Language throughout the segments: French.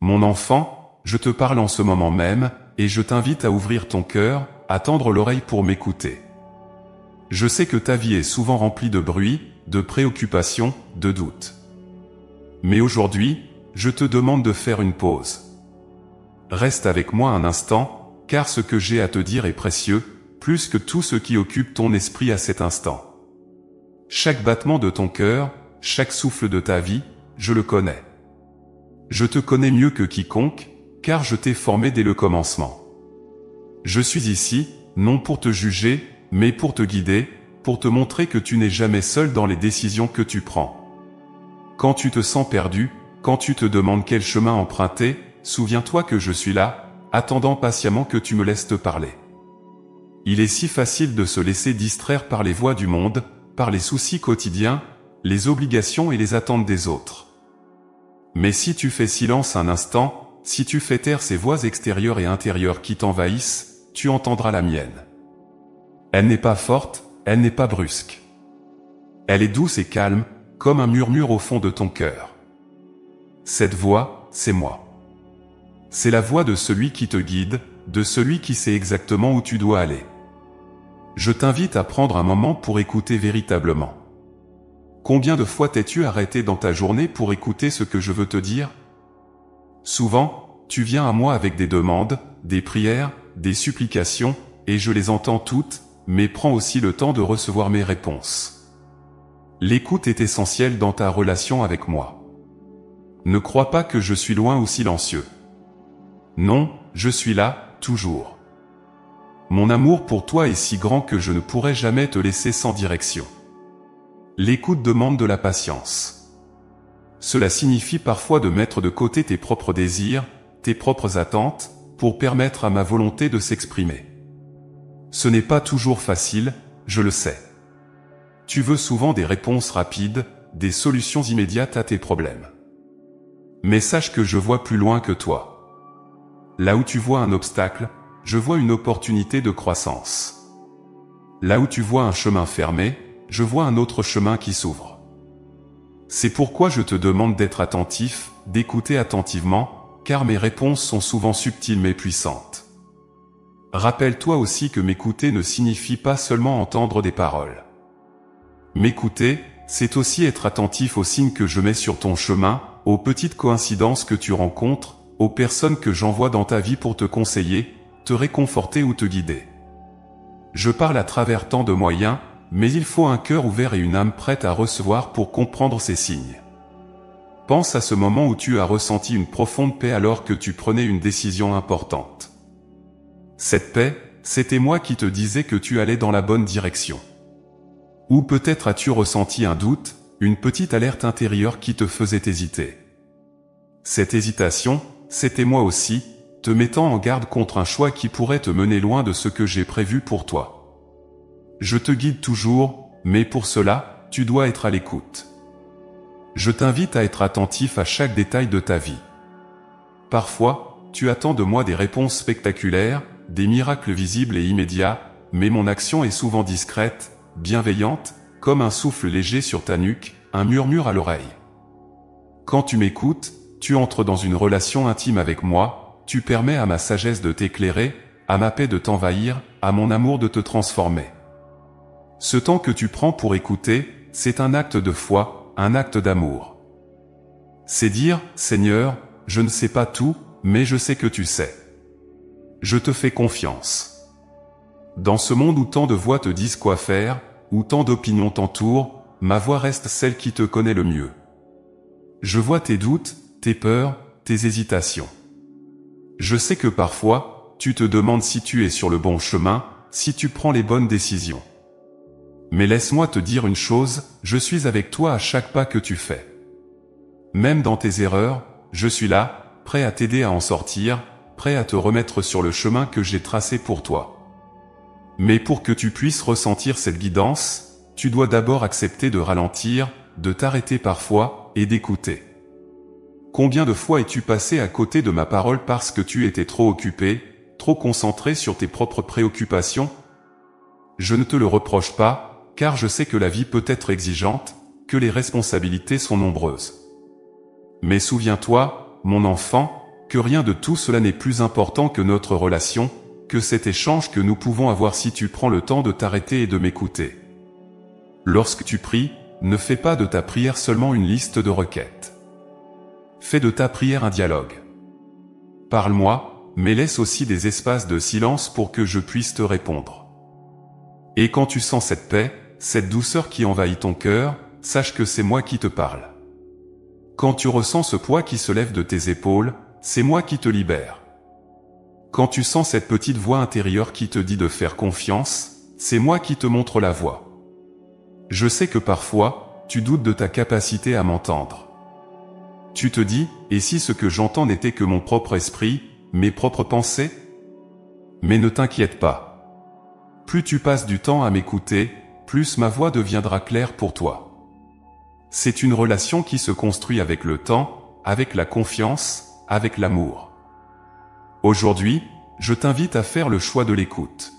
Mon enfant, je te parle en ce moment même, et je t'invite à ouvrir ton cœur, à tendre l'oreille pour m'écouter. Je sais que ta vie est souvent remplie de bruit, de préoccupations, de doutes. Mais aujourd'hui, je te demande de faire une pause. Reste avec moi un instant, car ce que j'ai à te dire est précieux, plus que tout ce qui occupe ton esprit à cet instant. Chaque battement de ton cœur, chaque souffle de ta vie, je le connais. Je te connais mieux que quiconque, car je t'ai formé dès le commencement. Je suis ici, non pour te juger, mais pour te guider, pour te montrer que tu n'es jamais seul dans les décisions que tu prends. Quand tu te sens perdu, quand tu te demandes quel chemin emprunter, souviens-toi que je suis là, attendant patiemment que tu me laisses te parler. Il est si facile de se laisser distraire par les voix du monde, par les soucis quotidiens, les obligations et les attentes des autres. Mais si tu fais silence un instant, si tu fais taire ces voix extérieures et intérieures qui t'envahissent, tu entendras la mienne. Elle n'est pas forte, elle n'est pas brusque. Elle est douce et calme, comme un murmure au fond de ton cœur. Cette voix, c'est moi. C'est la voix de celui qui te guide, de celui qui sait exactement où tu dois aller. Je t'invite à prendre un moment pour écouter véritablement. Combien de fois t'es-tu arrêté dans ta journée pour écouter ce que je veux te dire? Souvent, tu viens à moi avec des demandes, des prières, des supplications, et je les entends toutes, mais prends aussi le temps de recevoir mes réponses. L'écoute est essentielle dans ta relation avec moi. Ne crois pas que je suis loin ou silencieux. Non, je suis là, toujours. Mon amour pour toi est si grand que je ne pourrai jamais te laisser sans direction. L'écoute demande de la patience. Cela signifie parfois de mettre de côté tes propres désirs, tes propres attentes, pour permettre à ma volonté de s'exprimer. Ce n'est pas toujours facile, je le sais. Tu veux souvent des réponses rapides, des solutions immédiates à tes problèmes. Mais sache que je vois plus loin que toi. Là où tu vois un obstacle, je vois une opportunité de croissance. Là où tu vois un chemin fermé, je vois un autre chemin qui s'ouvre. C'est pourquoi je te demande d'être attentif, d'écouter attentivement, car mes réponses sont souvent subtiles mais puissantes. Rappelle-toi aussi que m'écouter ne signifie pas seulement entendre des paroles. M'écouter, c'est aussi être attentif aux signes que je mets sur ton chemin, aux petites coïncidences que tu rencontres, aux personnes que j'envoie dans ta vie pour te conseiller, te réconforter ou te guider. Je parle à travers tant de moyens, mais il faut un cœur ouvert et une âme prête à recevoir pour comprendre ces signes. Pense à ce moment où tu as ressenti une profonde paix alors que tu prenais une décision importante. Cette paix, c'était moi qui te disais que tu allais dans la bonne direction. Ou peut-être as-tu ressenti un doute, une petite alerte intérieure qui te faisait hésiter. Cette hésitation, c'était moi aussi, te mettant en garde contre un choix qui pourrait te mener loin de ce que j'ai prévu pour toi. Je te guide toujours, mais pour cela, tu dois être à l'écoute. Je t'invite à être attentif à chaque détail de ta vie. Parfois, tu attends de moi des réponses spectaculaires, des miracles visibles et immédiats, mais mon action est souvent discrète, bienveillante, comme un souffle léger sur ta nuque, un murmure à l'oreille. Quand tu m'écoutes, tu entres dans une relation intime avec moi, tu permets à ma sagesse de t'éclairer, à ma paix de t'envahir, à mon amour de te transformer. Ce temps que tu prends pour écouter, c'est un acte de foi, un acte d'amour. C'est dire, Seigneur, je ne sais pas tout, mais je sais que tu sais. Je te fais confiance. Dans ce monde où tant de voix te disent quoi faire, où tant d'opinions t'entourent, ma voix reste celle qui te connaît le mieux. Je vois tes doutes, tes peurs, tes hésitations. Je sais que parfois, tu te demandes si tu es sur le bon chemin, si tu prends les bonnes décisions. Mais laisse-moi te dire une chose, je suis avec toi à chaque pas que tu fais. Même dans tes erreurs, je suis là, prêt à t'aider à en sortir, prêt à te remettre sur le chemin que j'ai tracé pour toi. Mais pour que tu puisses ressentir cette guidance, tu dois d'abord accepter de ralentir, de t'arrêter parfois, et d'écouter. Combien de fois es-tu passé à côté de ma parole parce que tu étais trop occupé, trop concentré sur tes propres préoccupations? Je ne te le reproche pas, car je sais que la vie peut être exigeante, que les responsabilités sont nombreuses. Mais souviens-toi, mon enfant, que rien de tout cela n'est plus important que notre relation, que cet échange que nous pouvons avoir si tu prends le temps de t'arrêter et de m'écouter. Lorsque tu pries, ne fais pas de ta prière seulement une liste de requêtes. Fais de ta prière un dialogue. Parle-moi, mais laisse aussi des espaces de silence pour que je puisse te répondre. Et quand tu sens cette paix, cette douceur qui envahit ton cœur, sache que c'est moi qui te parle. Quand tu ressens ce poids qui se lève de tes épaules, c'est moi qui te libère. Quand tu sens cette petite voix intérieure qui te dit de faire confiance, c'est moi qui te montre la voie. Je sais que parfois, tu doutes de ta capacité à m'entendre. Tu te dis, et si ce que j'entends n'était que mon propre esprit, mes propres pensées? Mais ne t'inquiète pas. Plus tu passes du temps à m'écouter, plus ma voix deviendra claire pour toi. C'est une relation qui se construit avec le temps, avec la confiance, avec l'amour. Aujourd'hui, je t'invite à faire le choix de l'écoute.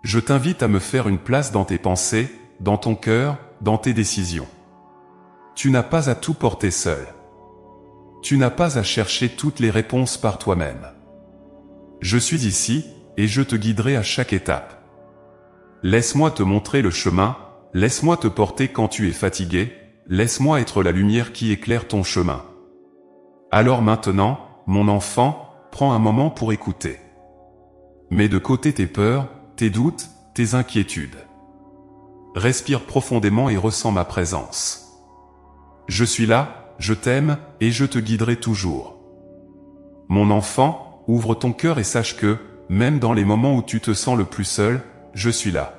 Je t'invite à me faire une place dans tes pensées, dans ton cœur, dans tes décisions. Tu n'as pas à tout porter seul. Tu n'as pas à chercher toutes les réponses par toi-même. Je suis ici, et je te guiderai à chaque étape. Laisse-moi te montrer le chemin, laisse-moi te porter quand tu es fatigué, laisse-moi être la lumière qui éclaire ton chemin. Alors maintenant, mon enfant, prends un moment pour écouter. Mets de côté tes peurs, tes doutes, tes inquiétudes. Respire profondément et ressens ma présence. Je suis là, je t'aime, et je te guiderai toujours. Mon enfant, ouvre ton cœur et sache que, même dans les moments où tu te sens le plus seul, je suis là.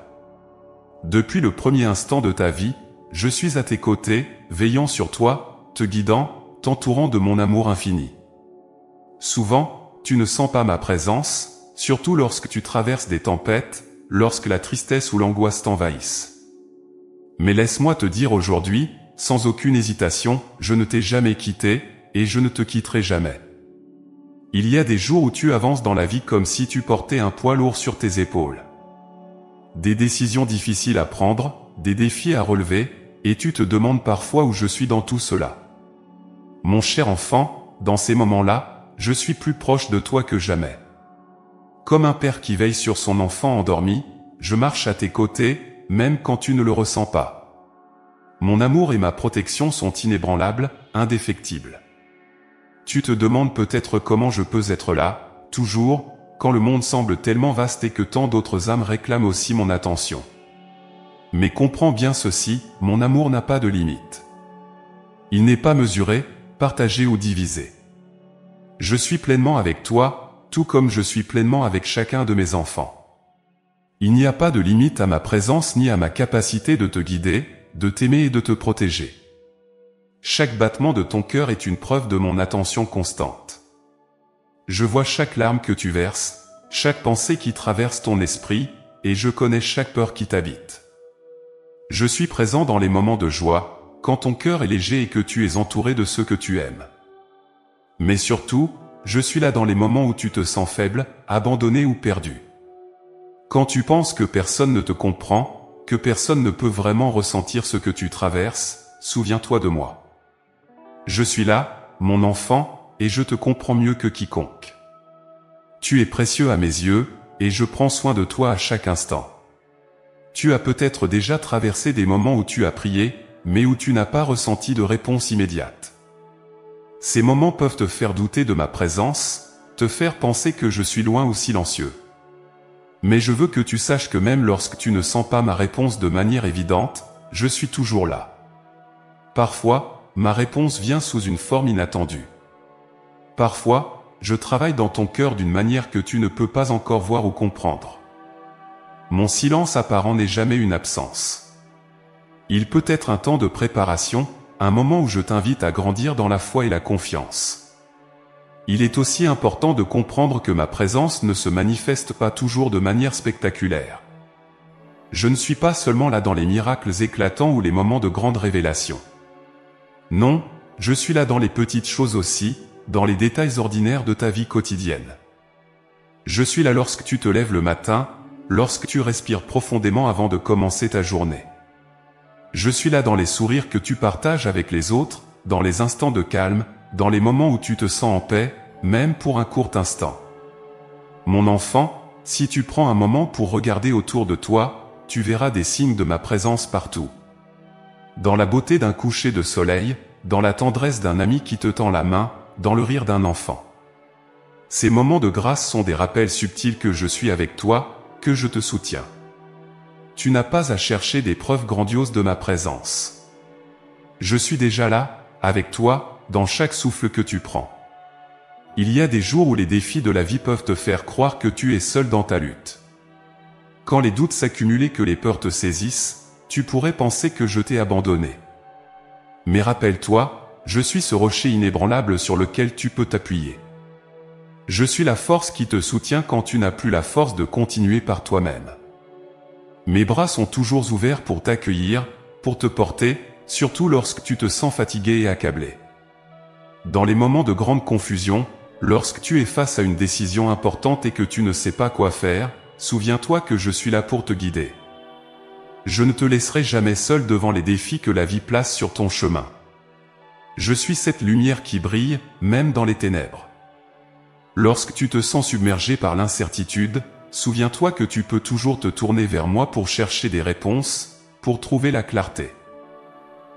Depuis le premier instant de ta vie, je suis à tes côtés, veillant sur toi, te guidant, t'entourant de mon amour infini. Souvent, tu ne sens pas ma présence, surtout lorsque tu traverses des tempêtes, lorsque la tristesse ou l'angoisse t'envahissent. Mais laisse-moi te dire aujourd'hui, sans aucune hésitation, je ne t'ai jamais quitté, et je ne te quitterai jamais. Il y a des jours où tu avances dans la vie comme si tu portais un poids lourd sur tes épaules. Des décisions difficiles à prendre, des défis à relever, et tu te demandes parfois où je suis dans tout cela. Mon cher enfant, dans ces moments-là, je suis plus proche de toi que jamais. Comme un père qui veille sur son enfant endormi, je marche à tes côtés, même quand tu ne le ressens pas. Mon amour et ma protection sont inébranlables, indéfectibles. Tu te demandes peut-être comment je peux être là, toujours, quand le monde semble tellement vaste et que tant d'autres âmes réclament aussi mon attention. Mais comprends bien ceci, mon amour n'a pas de limite. Il n'est pas mesuré, partagé ou divisé. Je suis pleinement avec toi, tout comme je suis pleinement avec chacun de mes enfants. Il n'y a pas de limite à ma présence ni à ma capacité de te guider, de t'aimer et de te protéger. Chaque battement de ton cœur est une preuve de mon attention constante. Je vois chaque larme que tu verses, chaque pensée qui traverse ton esprit, et je connais chaque peur qui t'habite. Je suis présent dans les moments de joie, quand ton cœur est léger et que tu es entouré de ceux que tu aimes. Mais surtout, je suis là dans les moments où tu te sens faible, abandonné ou perdu. Quand tu penses que personne ne te comprend, que personne ne peut vraiment ressentir ce que tu traverses, souviens-toi de moi. Je suis là, mon enfant, et je te comprends mieux que quiconque. Tu es précieux à mes yeux, et je prends soin de toi à chaque instant. Tu as peut-être déjà traversé des moments où tu as prié, mais où tu n'as pas ressenti de réponse immédiate. Ces moments peuvent te faire douter de ma présence, te faire penser que je suis loin ou silencieux. Mais je veux que tu saches que même lorsque tu ne sens pas ma réponse de manière évidente, je suis toujours là. Parfois, ma réponse vient sous une forme inattendue. Parfois, je travaille dans ton cœur d'une manière que tu ne peux pas encore voir ou comprendre. Mon silence apparent n'est jamais une absence. Il peut être un temps de préparation, un moment où je t'invite à grandir dans la foi et la confiance. Il est aussi important de comprendre que ma présence ne se manifeste pas toujours de manière spectaculaire. Je ne suis pas seulement là dans les miracles éclatants ou les moments de grande révélation. Non, je suis là dans les petites choses aussi, dans les détails ordinaires de ta vie quotidienne. Je suis là lorsque tu te lèves le matin, lorsque tu respires profondément avant de commencer ta journée. Je suis là dans les sourires que tu partages avec les autres, dans les instants de calme, dans les moments où tu te sens en paix, même pour un court instant. Mon enfant, si tu prends un moment pour regarder autour de toi, tu verras des signes de ma présence partout. Dans la beauté d'un coucher de soleil, dans la tendresse d'un ami qui te tend la main, dans le rire d'un enfant. Ces moments de grâce sont des rappels subtils que je suis avec toi, que je te soutiens. Tu n'as pas à chercher des preuves grandioses de ma présence. Je suis déjà là, avec toi, dans chaque souffle que tu prends. Il y a des jours où les défis de la vie peuvent te faire croire que tu es seul dans ta lutte. Quand les doutes s'accumulent et que les peurs te saisissent, tu pourrais penser que je t'ai abandonné. Mais rappelle-toi, je suis ce rocher inébranlable sur lequel tu peux t'appuyer. Je suis la force qui te soutient quand tu n'as plus la force de continuer par toi-même. Mes bras sont toujours ouverts pour t'accueillir, pour te porter, surtout lorsque tu te sens fatigué et accablé. Dans les moments de grande confusion, lorsque tu es face à une décision importante et que tu ne sais pas quoi faire, souviens-toi que je suis là pour te guider. Je ne te laisserai jamais seul devant les défis que la vie place sur ton chemin. Je suis cette lumière qui brille, même dans les ténèbres. Lorsque tu te sens submergé par l'incertitude, souviens-toi que tu peux toujours te tourner vers moi pour chercher des réponses, pour trouver la clarté.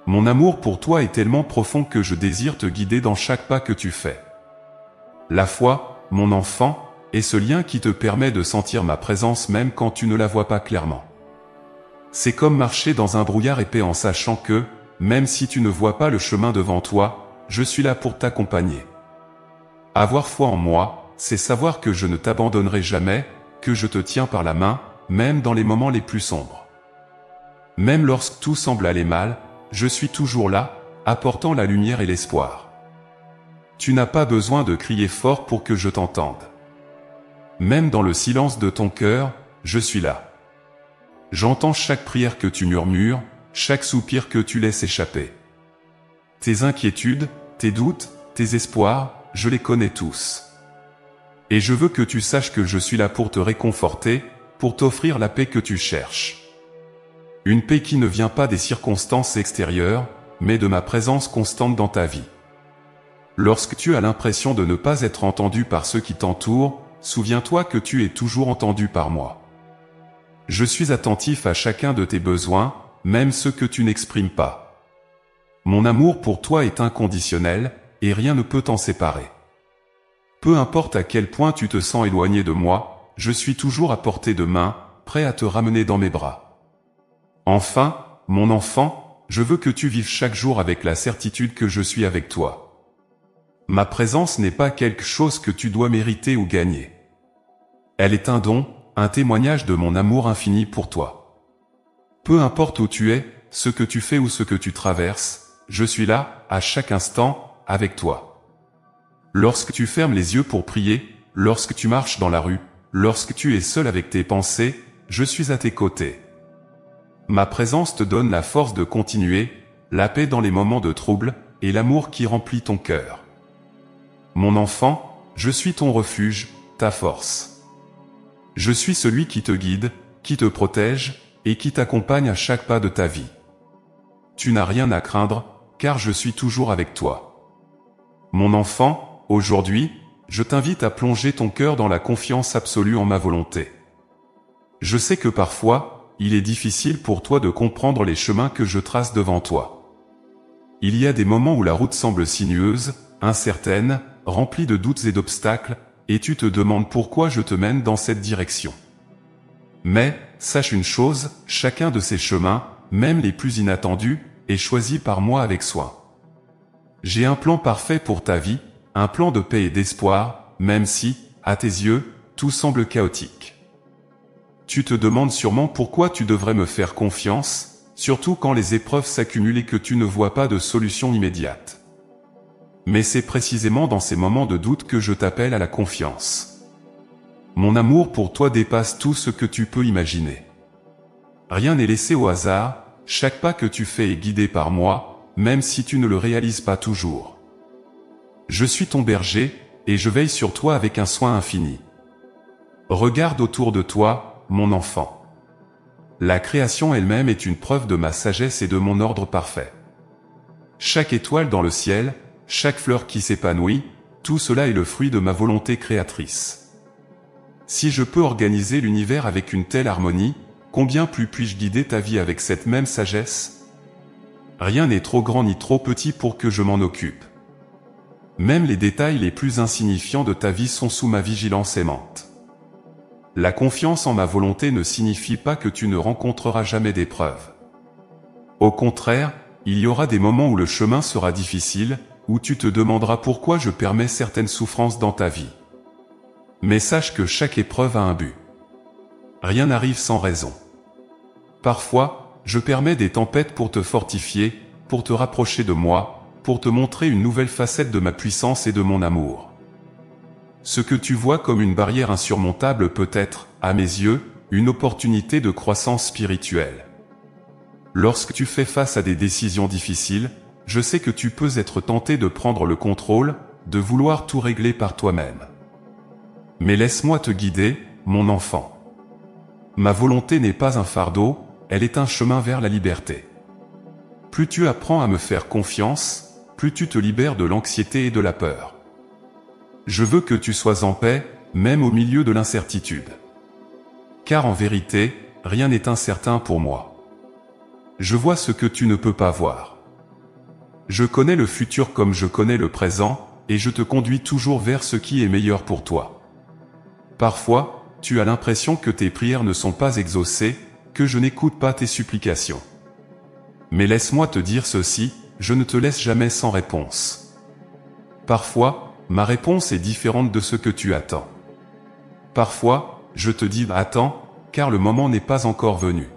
Mon amour pour toi est tellement profond que je désire te guider dans chaque pas que tu fais. La foi, mon enfant, est ce lien qui te permet de sentir ma présence même quand tu ne la vois pas clairement. C'est comme marcher dans un brouillard épais en sachant que, même si tu ne vois pas le chemin devant toi, je suis là pour t'accompagner. Avoir foi en moi, c'est savoir que je ne t'abandonnerai jamais, que je te tiens par la main, même dans les moments les plus sombres. Même lorsque tout semble aller mal, je suis toujours là, apportant la lumière et l'espoir. Tu n'as pas besoin de crier fort pour que je t'entende. Même dans le silence de ton cœur, je suis là. J'entends chaque prière que tu murmures, chaque soupir que tu laisses échapper. Tes inquiétudes, tes doutes, tes espoirs, je les connais tous. Et je veux que tu saches que je suis là pour te réconforter, pour t'offrir la paix que tu cherches. Une paix qui ne vient pas des circonstances extérieures, mais de ma présence constante dans ta vie. Lorsque tu as l'impression de ne pas être entendu par ceux qui t'entourent, souviens-toi que tu es toujours entendu par moi. Je suis attentif à chacun de tes besoins, même ceux que tu n'exprimes pas. Mon amour pour toi est inconditionnel, et rien ne peut t'en séparer. Peu importe à quel point tu te sens éloigné de moi, je suis toujours à portée de main, prêt à te ramener dans mes bras. Enfin, mon enfant, je veux que tu vives chaque jour avec la certitude que je suis avec toi. Ma présence n'est pas quelque chose que tu dois mériter ou gagner. Elle est un don, un témoignage de mon amour infini pour toi. Peu importe où tu es, ce que tu fais ou ce que tu traverses, je suis là, à chaque instant, avec toi. Lorsque tu fermes les yeux pour prier, lorsque tu marches dans la rue, lorsque tu es seul avec tes pensées, je suis à tes côtés. Ma présence te donne la force de continuer, la paix dans les moments de trouble, et l'amour qui remplit ton cœur. Mon enfant, je suis ton refuge, ta force. Je suis celui qui te guide, qui te protège, et qui t'accompagne à chaque pas de ta vie. Tu n'as rien à craindre, car je suis toujours avec toi. Mon enfant, aujourd'hui, je t'invite à plonger ton cœur dans la confiance absolue en ma volonté. Je sais que parfois, il est difficile pour toi de comprendre les chemins que je trace devant toi. Il y a des moments où la route semble sinueuse, incertaine, remplie de doutes et d'obstacles, et tu te demandes pourquoi je te mène dans cette direction. Mais, sache une chose, chacun de ces chemins, même les plus inattendus, est choisi par moi avec soin. J'ai un plan parfait pour ta vie, un plan de paix et d'espoir, même si, à tes yeux, tout semble chaotique. Tu te demandes sûrement pourquoi tu devrais me faire confiance, surtout quand les épreuves s'accumulent et que tu ne vois pas de solution immédiate. Mais c'est précisément dans ces moments de doute que je t'appelle à la confiance. Mon amour pour toi dépasse tout ce que tu peux imaginer. Rien n'est laissé au hasard, chaque pas que tu fais est guidé par moi, même si tu ne le réalises pas toujours. Je suis ton berger, et je veille sur toi avec un soin infini. Regarde autour de toi, mon enfant. La création elle-même est une preuve de ma sagesse et de mon ordre parfait. Chaque étoile dans le ciel, chaque fleur qui s'épanouit, tout cela est le fruit de ma volonté créatrice. Si je peux organiser l'univers avec une telle harmonie, combien plus puis-je guider ta vie avec cette même sagesse? Rien n'est trop grand ni trop petit pour que je m'en occupe. Même les détails les plus insignifiants de ta vie sont sous ma vigilance aimante. La confiance en ma volonté ne signifie pas que tu ne rencontreras jamais d'épreuves. Au contraire, il y aura des moments où le chemin sera difficile, où tu te demanderas pourquoi je permets certaines souffrances dans ta vie. Mais sache que chaque épreuve a un but. Rien n'arrive sans raison. Parfois, je permets des tempêtes pour te fortifier, pour te rapprocher de moi, pour te montrer une nouvelle facette de ma puissance et de mon amour. Ce que tu vois comme une barrière insurmontable peut être, à mes yeux, une opportunité de croissance spirituelle. Lorsque tu fais face à des décisions difficiles, je sais que tu peux être tenté de prendre le contrôle, de vouloir tout régler par toi-même. Mais laisse-moi te guider, mon enfant. Ma volonté n'est pas un fardeau, elle est un chemin vers la liberté. Plus tu apprends à me faire confiance, plus tu te libères de l'anxiété et de la peur. Je veux que tu sois en paix, même au milieu de l'incertitude. Car en vérité, rien n'est incertain pour moi. Je vois ce que tu ne peux pas voir. Je connais le futur comme je connais le présent, et je te conduis toujours vers ce qui est meilleur pour toi. Parfois, tu as l'impression que tes prières ne sont pas exaucées, que je n'écoute pas tes supplications. Mais laisse-moi te dire ceci, je ne te laisse jamais sans réponse. Parfois, ma réponse est différente de ce que tu attends. Parfois, je te dis « attends », car le moment n'est pas encore venu.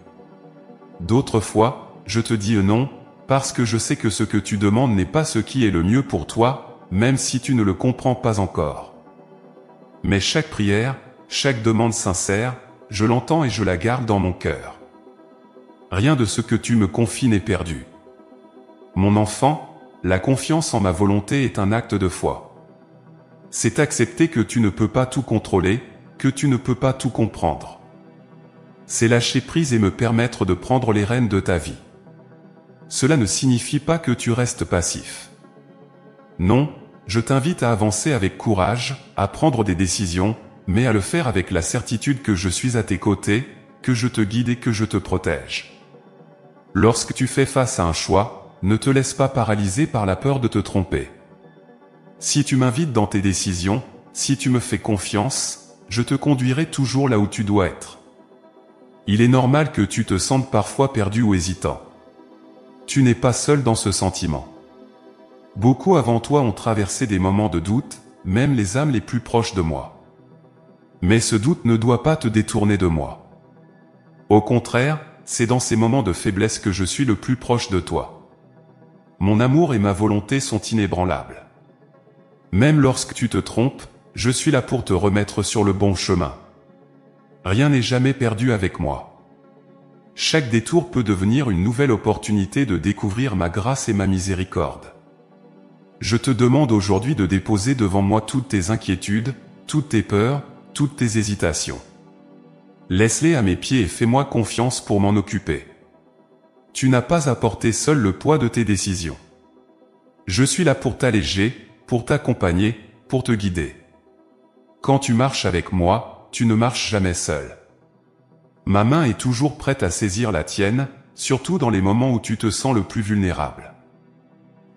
D'autres fois, je te dis non, parce que je sais que ce que tu demandes n'est pas ce qui est le mieux pour toi, même si tu ne le comprends pas encore. Mais chaque prière, chaque demande sincère, je l'entends et je la garde dans mon cœur. Rien de ce que tu me confies n'est perdu. Mon enfant, la confiance en ma volonté est un acte de foi. C'est accepter que tu ne peux pas tout contrôler, que tu ne peux pas tout comprendre. C'est lâcher prise et me permettre de prendre les rênes de ta vie. Cela ne signifie pas que tu restes passif. Non, je t'invite à avancer avec courage, à prendre des décisions, mais à le faire avec la certitude que je suis à tes côtés, que je te guide et que je te protège. Lorsque tu fais face à un choix, ne te laisse pas paralyser par la peur de te tromper. Si tu m'invites dans tes décisions, si tu me fais confiance, je te conduirai toujours là où tu dois être. Il est normal que tu te sentes parfois perdu ou hésitant. Tu n'es pas seul dans ce sentiment. Beaucoup avant toi ont traversé des moments de doute, même les âmes les plus proches de moi. Mais ce doute ne doit pas te détourner de moi. Au contraire, c'est dans ces moments de faiblesse que je suis le plus proche de toi. Mon amour et ma volonté sont inébranlables. Même lorsque tu te trompes, je suis là pour te remettre sur le bon chemin. Rien n'est jamais perdu avec moi. Chaque détour peut devenir une nouvelle opportunité de découvrir ma grâce et ma miséricorde. Je te demande aujourd'hui de déposer devant moi toutes tes inquiétudes, toutes tes peurs, toutes tes hésitations. Laisse-les à mes pieds et fais-moi confiance pour m'en occuper. Tu n'as pas à porter seul le poids de tes décisions. Je suis là pour t'alléger, pour t'accompagner, pour te guider. Quand tu marches avec moi, tu ne marches jamais seul. Ma main est toujours prête à saisir la tienne, surtout dans les moments où tu te sens le plus vulnérable.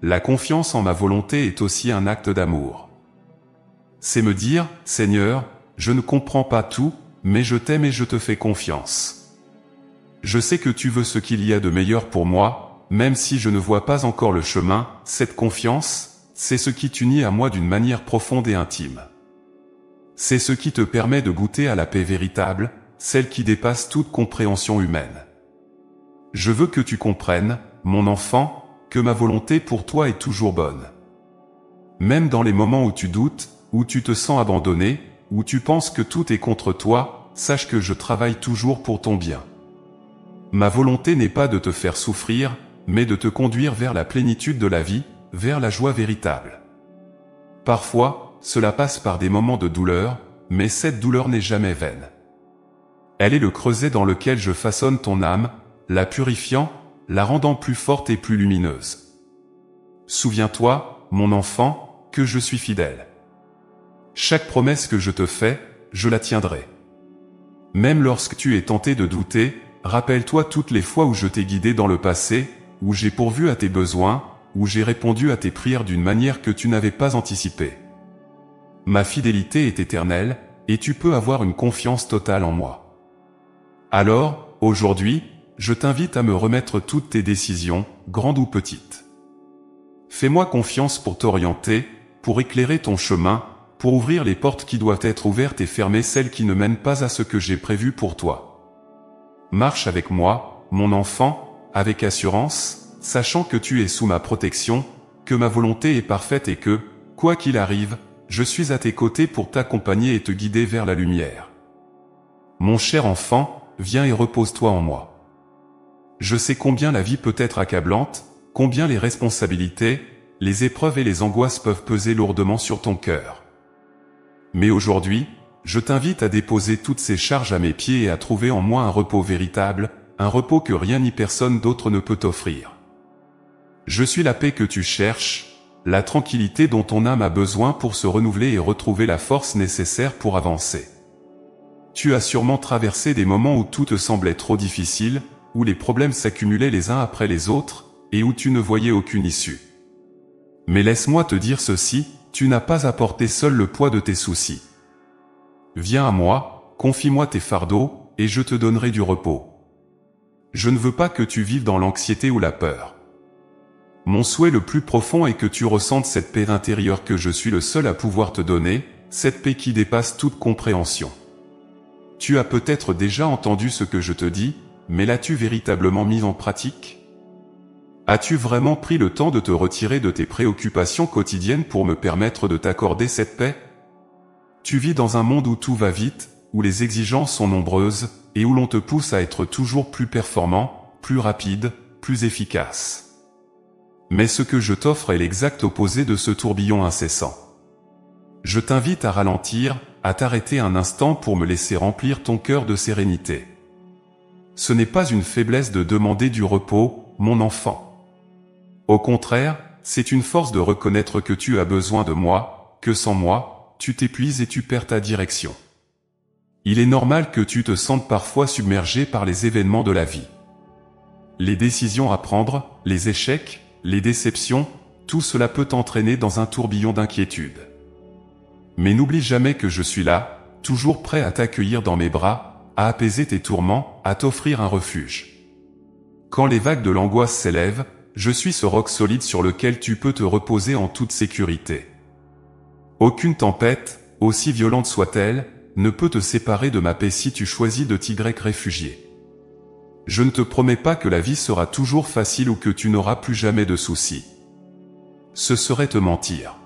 La confiance en ma volonté est aussi un acte d'amour. C'est me dire, Seigneur, je ne comprends pas tout, mais je t'aime et je te fais confiance. Je sais que tu veux ce qu'il y a de meilleur pour moi, même si je ne vois pas encore le chemin. Cette confiance, c'est ce qui t'unit à moi d'une manière profonde et intime. C'est ce qui te permet de goûter à la paix véritable, celle qui dépasse toute compréhension humaine. Je veux que tu comprennes, mon enfant, que ma volonté pour toi est toujours bonne. Même dans les moments où tu doutes, où tu te sens abandonné, où tu penses que tout est contre toi, sache que je travaille toujours pour ton bien. Ma volonté n'est pas de te faire souffrir, mais de te conduire vers la plénitude de la vie, vers la joie véritable. Parfois, cela passe par des moments de douleur, mais cette douleur n'est jamais vaine. Elle est le creuset dans lequel je façonne ton âme, la purifiant, la rendant plus forte et plus lumineuse. Souviens-toi, mon enfant, que je suis fidèle. Chaque promesse que je te fais, je la tiendrai. Même lorsque tu es tenté de douter, rappelle-toi toutes les fois où je t'ai guidé dans le passé, où j'ai pourvu à tes besoins, où j'ai répondu à tes prières d'une manière que tu n'avais pas anticipée. Ma fidélité est éternelle, et tu peux avoir une confiance totale en moi. Alors, aujourd'hui, je t'invite à me remettre toutes tes décisions, grandes ou petites. Fais-moi confiance pour t'orienter, pour éclairer ton chemin, pour ouvrir les portes qui doivent être ouvertes et fermer celles qui ne mènent pas à ce que j'ai prévu pour toi. Marche avec moi, mon enfant, avec assurance, sachant que tu es sous ma protection, que ma volonté est parfaite et que, quoi qu'il arrive, je suis à tes côtés pour t'accompagner et te guider vers la lumière. Mon cher enfant, viens et repose-toi en moi. Je sais combien la vie peut être accablante, combien les responsabilités, les épreuves et les angoisses peuvent peser lourdement sur ton cœur. Mais aujourd'hui, je t'invite à déposer toutes ces charges à mes pieds et à trouver en moi un repos véritable, un repos que rien ni personne d'autre ne peut t'offrir. Je suis la paix que tu cherches, la tranquillité dont ton âme a besoin pour se renouveler et retrouver la force nécessaire pour avancer. Tu as sûrement traversé des moments où tout te semblait trop difficile, où les problèmes s'accumulaient les uns après les autres, et où tu ne voyais aucune issue. Mais laisse-moi te dire ceci, tu n'as pas à porter seul le poids de tes soucis. Viens à moi, confie-moi tes fardeaux, et je te donnerai du repos. Je ne veux pas que tu vives dans l'anxiété ou la peur. Mon souhait le plus profond est que tu ressentes cette paix intérieure que je suis le seul à pouvoir te donner, cette paix qui dépasse toute compréhension. Tu as peut-être déjà entendu ce que je te dis, mais l'as-tu véritablement mis en pratique ? As-tu vraiment pris le temps de te retirer de tes préoccupations quotidiennes pour me permettre de t'accorder cette paix ? Tu vis dans un monde où tout va vite, où les exigences sont nombreuses, et où l'on te pousse à être toujours plus performant, plus rapide, plus efficace. Mais ce que je t'offre est l'exact opposé de ce tourbillon incessant. Je t'invite à ralentir, à t'arrêter un instant pour me laisser remplir ton cœur de sérénité. Ce n'est pas une faiblesse de demander du repos, mon enfant. Au contraire, c'est une force de reconnaître que tu as besoin de moi, que sans moi, tu t'épuises et tu perds ta direction. Il est normal que tu te sentes parfois submergé par les événements de la vie. Les décisions à prendre, les échecs, les déceptions, tout cela peut t'entraîner dans un tourbillon d'inquiétude. Mais n'oublie jamais que je suis là, toujours prêt à t'accueillir dans mes bras, à apaiser tes tourments, à t'offrir un refuge. Quand les vagues de l'angoisse s'élèvent, je suis ce roc solide sur lequel tu peux te reposer en toute sécurité. Aucune tempête, aussi violente soit-elle, ne peut te séparer de ma paix si tu choisis de t'y réfugier. Je ne te promets pas que la vie sera toujours facile ou que tu n'auras plus jamais de soucis. Ce serait te mentir.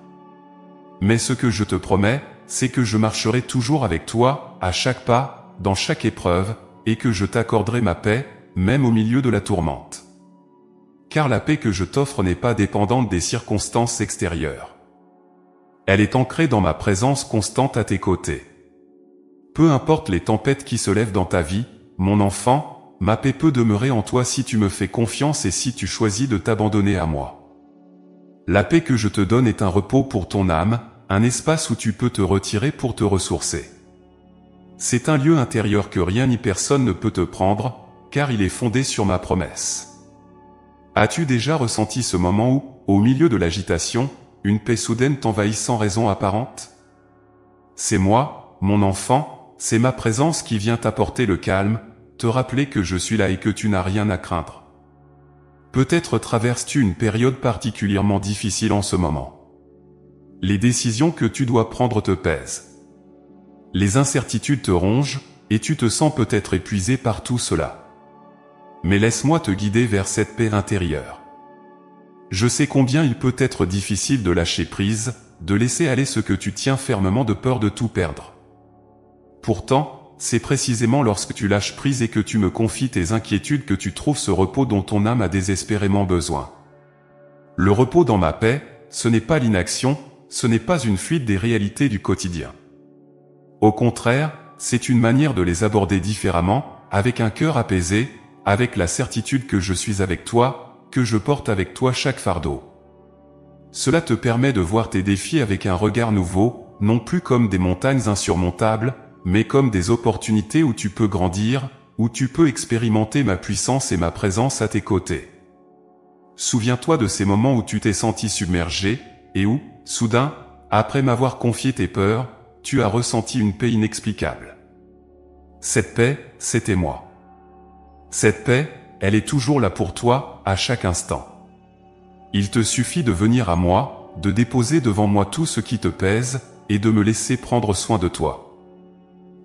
Mais ce que je te promets, c'est que je marcherai toujours avec toi, à chaque pas, dans chaque épreuve, et que je t'accorderai ma paix, même au milieu de la tourmente. Car la paix que je t'offre n'est pas dépendante des circonstances extérieures. Elle est ancrée dans ma présence constante à tes côtés. Peu importe les tempêtes qui se lèvent dans ta vie, mon enfant, ma paix peut demeurer en toi si tu me fais confiance et si tu choisis de t'abandonner à moi. La paix que je te donne est un repos pour ton âme, un espace où tu peux te retirer pour te ressourcer. C'est un lieu intérieur que rien ni personne ne peut te prendre, car il est fondé sur ma promesse. As-tu déjà ressenti ce moment où, au milieu de l'agitation, une paix soudaine t'envahit sans raison apparente ? C'est moi, mon enfant, c'est ma présence qui vient t'apporter le calme, te rappeler que je suis là et que tu n'as rien à craindre. Peut-être traverses-tu une période particulièrement difficile en ce moment. Les décisions que tu dois prendre te pèsent. Les incertitudes te rongent, et tu te sens peut-être épuisé par tout cela. Mais laisse-moi te guider vers cette paix intérieure. Je sais combien il peut être difficile de lâcher prise, de laisser aller ce que tu tiens fermement de peur de tout perdre. Pourtant, c'est précisément lorsque tu lâches prise et que tu me confies tes inquiétudes que tu trouves ce repos dont ton âme a désespérément besoin. Le repos dans ma paix, ce n'est pas l'inaction, ce n'est pas une fuite des réalités du quotidien. Au contraire, c'est une manière de les aborder différemment, avec un cœur apaisé, avec la certitude que je suis avec toi, que je porte avec toi chaque fardeau. Cela te permet de voir tes défis avec un regard nouveau, non plus comme des montagnes insurmontables, mais comme des opportunités où tu peux grandir, où tu peux expérimenter ma puissance et ma présence à tes côtés. Souviens-toi de ces moments où tu t'es senti submergé, et où, soudain, après m'avoir confié tes peurs, tu as ressenti une paix inexplicable. Cette paix, c'était moi. Cette paix, elle est toujours là pour toi, à chaque instant. Il te suffit de venir à moi, de déposer devant moi tout ce qui te pèse, et de me laisser prendre soin de toi.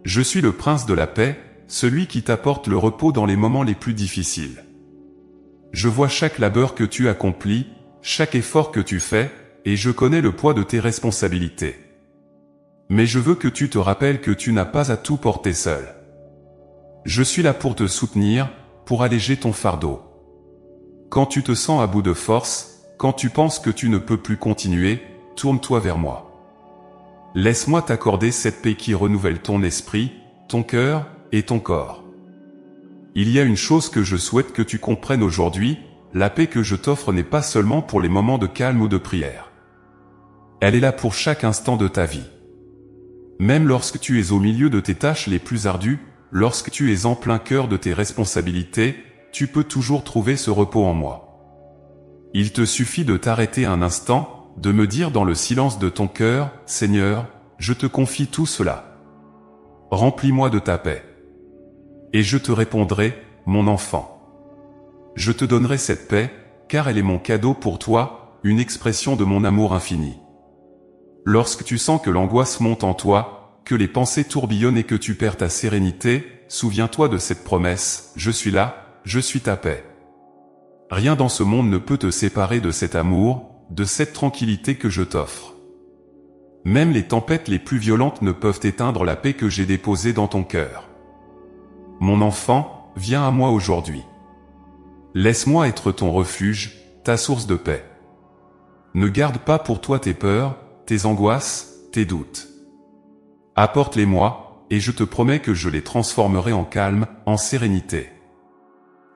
Je suis le prince de la paix, celui qui t'apporte le repos dans les moments les plus difficiles. Je vois chaque labeur que tu accomplis, chaque effort que tu fais, et je connais le poids de tes responsabilités. Mais je veux que tu te rappelles que tu n'as pas à tout porter seul. Je suis là pour te soutenir, pour alléger ton fardeau. Quand tu te sens à bout de force, quand tu penses que tu ne peux plus continuer, tourne-toi vers moi. Laisse-moi t'accorder cette paix qui renouvelle ton esprit, ton cœur et ton corps. Il y a une chose que je souhaite que tu comprennes aujourd'hui, la paix que je t'offre n'est pas seulement pour les moments de calme ou de prière. Elle est là pour chaque instant de ta vie. Même lorsque tu es au milieu de tes tâches les plus ardues, lorsque tu es en plein cœur de tes responsabilités, tu peux toujours trouver ce repos en moi. Il te suffit de t'arrêter un instant, de me dire dans le silence de ton cœur, « Seigneur, je te confie tout cela. Remplis-moi de ta paix. » Et je te répondrai, « Mon enfant. » Je te donnerai cette paix, car elle est mon cadeau pour toi, une expression de mon amour infini. Lorsque tu sens que l'angoisse monte en toi, que les pensées tourbillonnent et que tu perds ta sérénité, souviens-toi de cette promesse, « Je suis là, je suis ta paix. » Rien dans ce monde ne peut te séparer de cet amour, de cette tranquillité que je t'offre. Même les tempêtes les plus violentes ne peuvent éteindre la paix que j'ai déposée dans ton cœur. Mon enfant, viens à moi aujourd'hui. Laisse-moi être ton refuge, ta source de paix. Ne garde pas pour toi tes peurs, tes angoisses, tes doutes. Apporte-les-moi, et je te promets que je les transformerai en calme, en sérénité.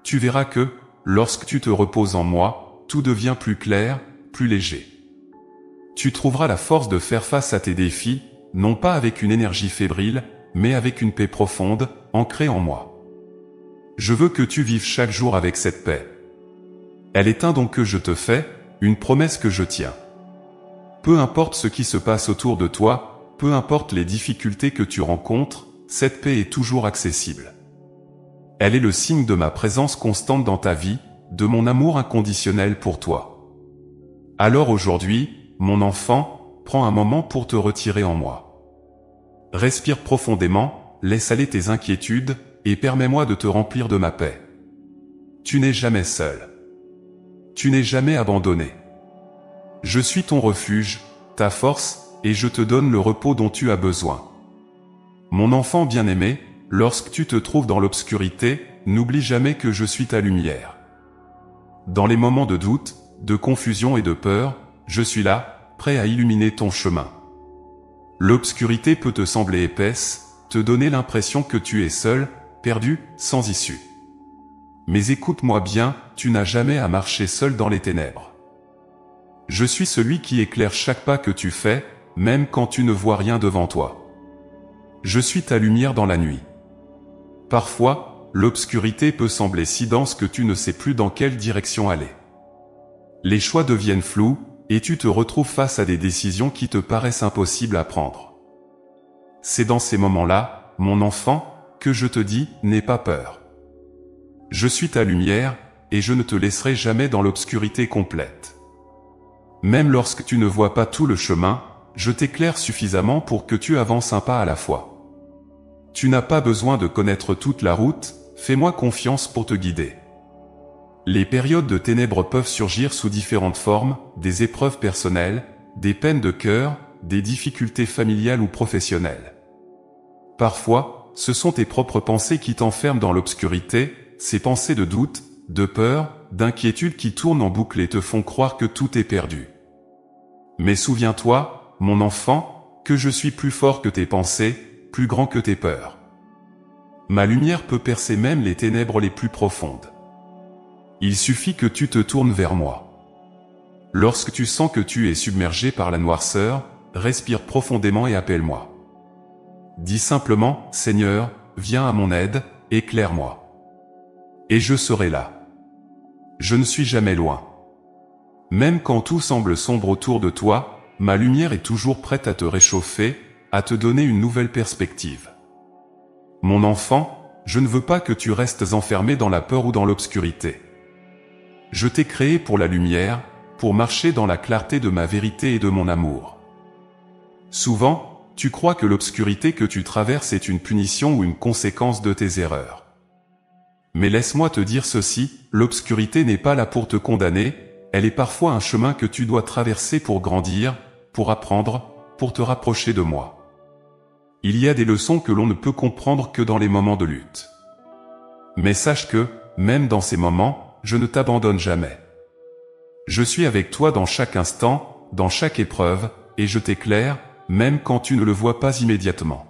Tu verras que, lorsque tu te reposes en moi, tout devient plus clair, plus léger. Tu trouveras la force de faire face à tes défis, non pas avec une énergie fébrile, mais avec une paix profonde, ancrée en moi. Je veux que tu vives chaque jour avec cette paix. Elle est un don que je te fais, une promesse que je tiens. Peu importe ce qui se passe autour de toi, peu importe les difficultés que tu rencontres, cette paix est toujours accessible. Elle est le signe de ma présence constante dans ta vie, de mon amour inconditionnel pour toi. Alors aujourd'hui, mon enfant, prends un moment pour te retirer en moi. Respire profondément, laisse aller tes inquiétudes, et permets-moi de te remplir de ma paix. Tu n'es jamais seul. Tu n'es jamais abandonné. Je suis ton refuge, ta force, et je te donne le repos dont tu as besoin. Mon enfant bien-aimé, lorsque tu te trouves dans l'obscurité, n'oublie jamais que je suis ta lumière. Dans les moments de doute, de confusion et de peur, je suis là, prêt à illuminer ton chemin. L'obscurité peut te sembler épaisse, te donner l'impression que tu es seul, perdu, sans issue. Mais écoute-moi bien, tu n'as jamais à marcher seul dans les ténèbres. Je suis celui qui éclaire chaque pas que tu fais, même quand tu ne vois rien devant toi. Je suis ta lumière dans la nuit. Parfois, l'obscurité peut sembler si dense que tu ne sais plus dans quelle direction aller. Les choix deviennent flous, et tu te retrouves face à des décisions qui te paraissent impossibles à prendre. C'est dans ces moments-là, mon enfant, que je te dis, n'aie pas peur. Je suis ta lumière, et je ne te laisserai jamais dans l'obscurité complète. Même lorsque tu ne vois pas tout le chemin, je t'éclaire suffisamment pour que tu avances un pas à la fois. Tu n'as pas besoin de connaître toute la route, fais-moi confiance pour te guider. Les périodes de ténèbres peuvent surgir sous différentes formes, des épreuves personnelles, des peines de cœur, des difficultés familiales ou professionnelles. Parfois, ce sont tes propres pensées qui t'enferment dans l'obscurité, ces pensées de doute, de peur, d'inquiétude qui tournent en boucle et te font croire que tout est perdu. Mais souviens-toi, mon enfant, que je suis plus fort que tes pensées, plus grand que tes peurs. Ma lumière peut percer même les ténèbres les plus profondes. Il suffit que tu te tournes vers moi. Lorsque tu sens que tu es submergé par la noirceur, respire profondément et appelle-moi. Dis simplement, Seigneur, viens à mon aide, éclaire-moi. Et je serai là. Je ne suis jamais loin. Même quand tout semble sombre autour de toi, ma lumière est toujours prête à te réchauffer, à te donner une nouvelle perspective. Mon enfant, je ne veux pas que tu restes enfermé dans la peur ou dans l'obscurité. Je t'ai créé pour la lumière, pour marcher dans la clarté de ma vérité et de mon amour. Souvent, tu crois que l'obscurité que tu traverses est une punition ou une conséquence de tes erreurs. Mais laisse-moi te dire ceci, l'obscurité n'est pas là pour te condamner, elle est parfois un chemin que tu dois traverser pour grandir, pour apprendre, pour te rapprocher de moi. Il y a des leçons que l'on ne peut comprendre que dans les moments de lutte. Mais sache que, même dans ces moments, je ne t'abandonne jamais. Je suis avec toi dans chaque instant, dans chaque épreuve, et je t'éclaire, même quand tu ne le vois pas immédiatement.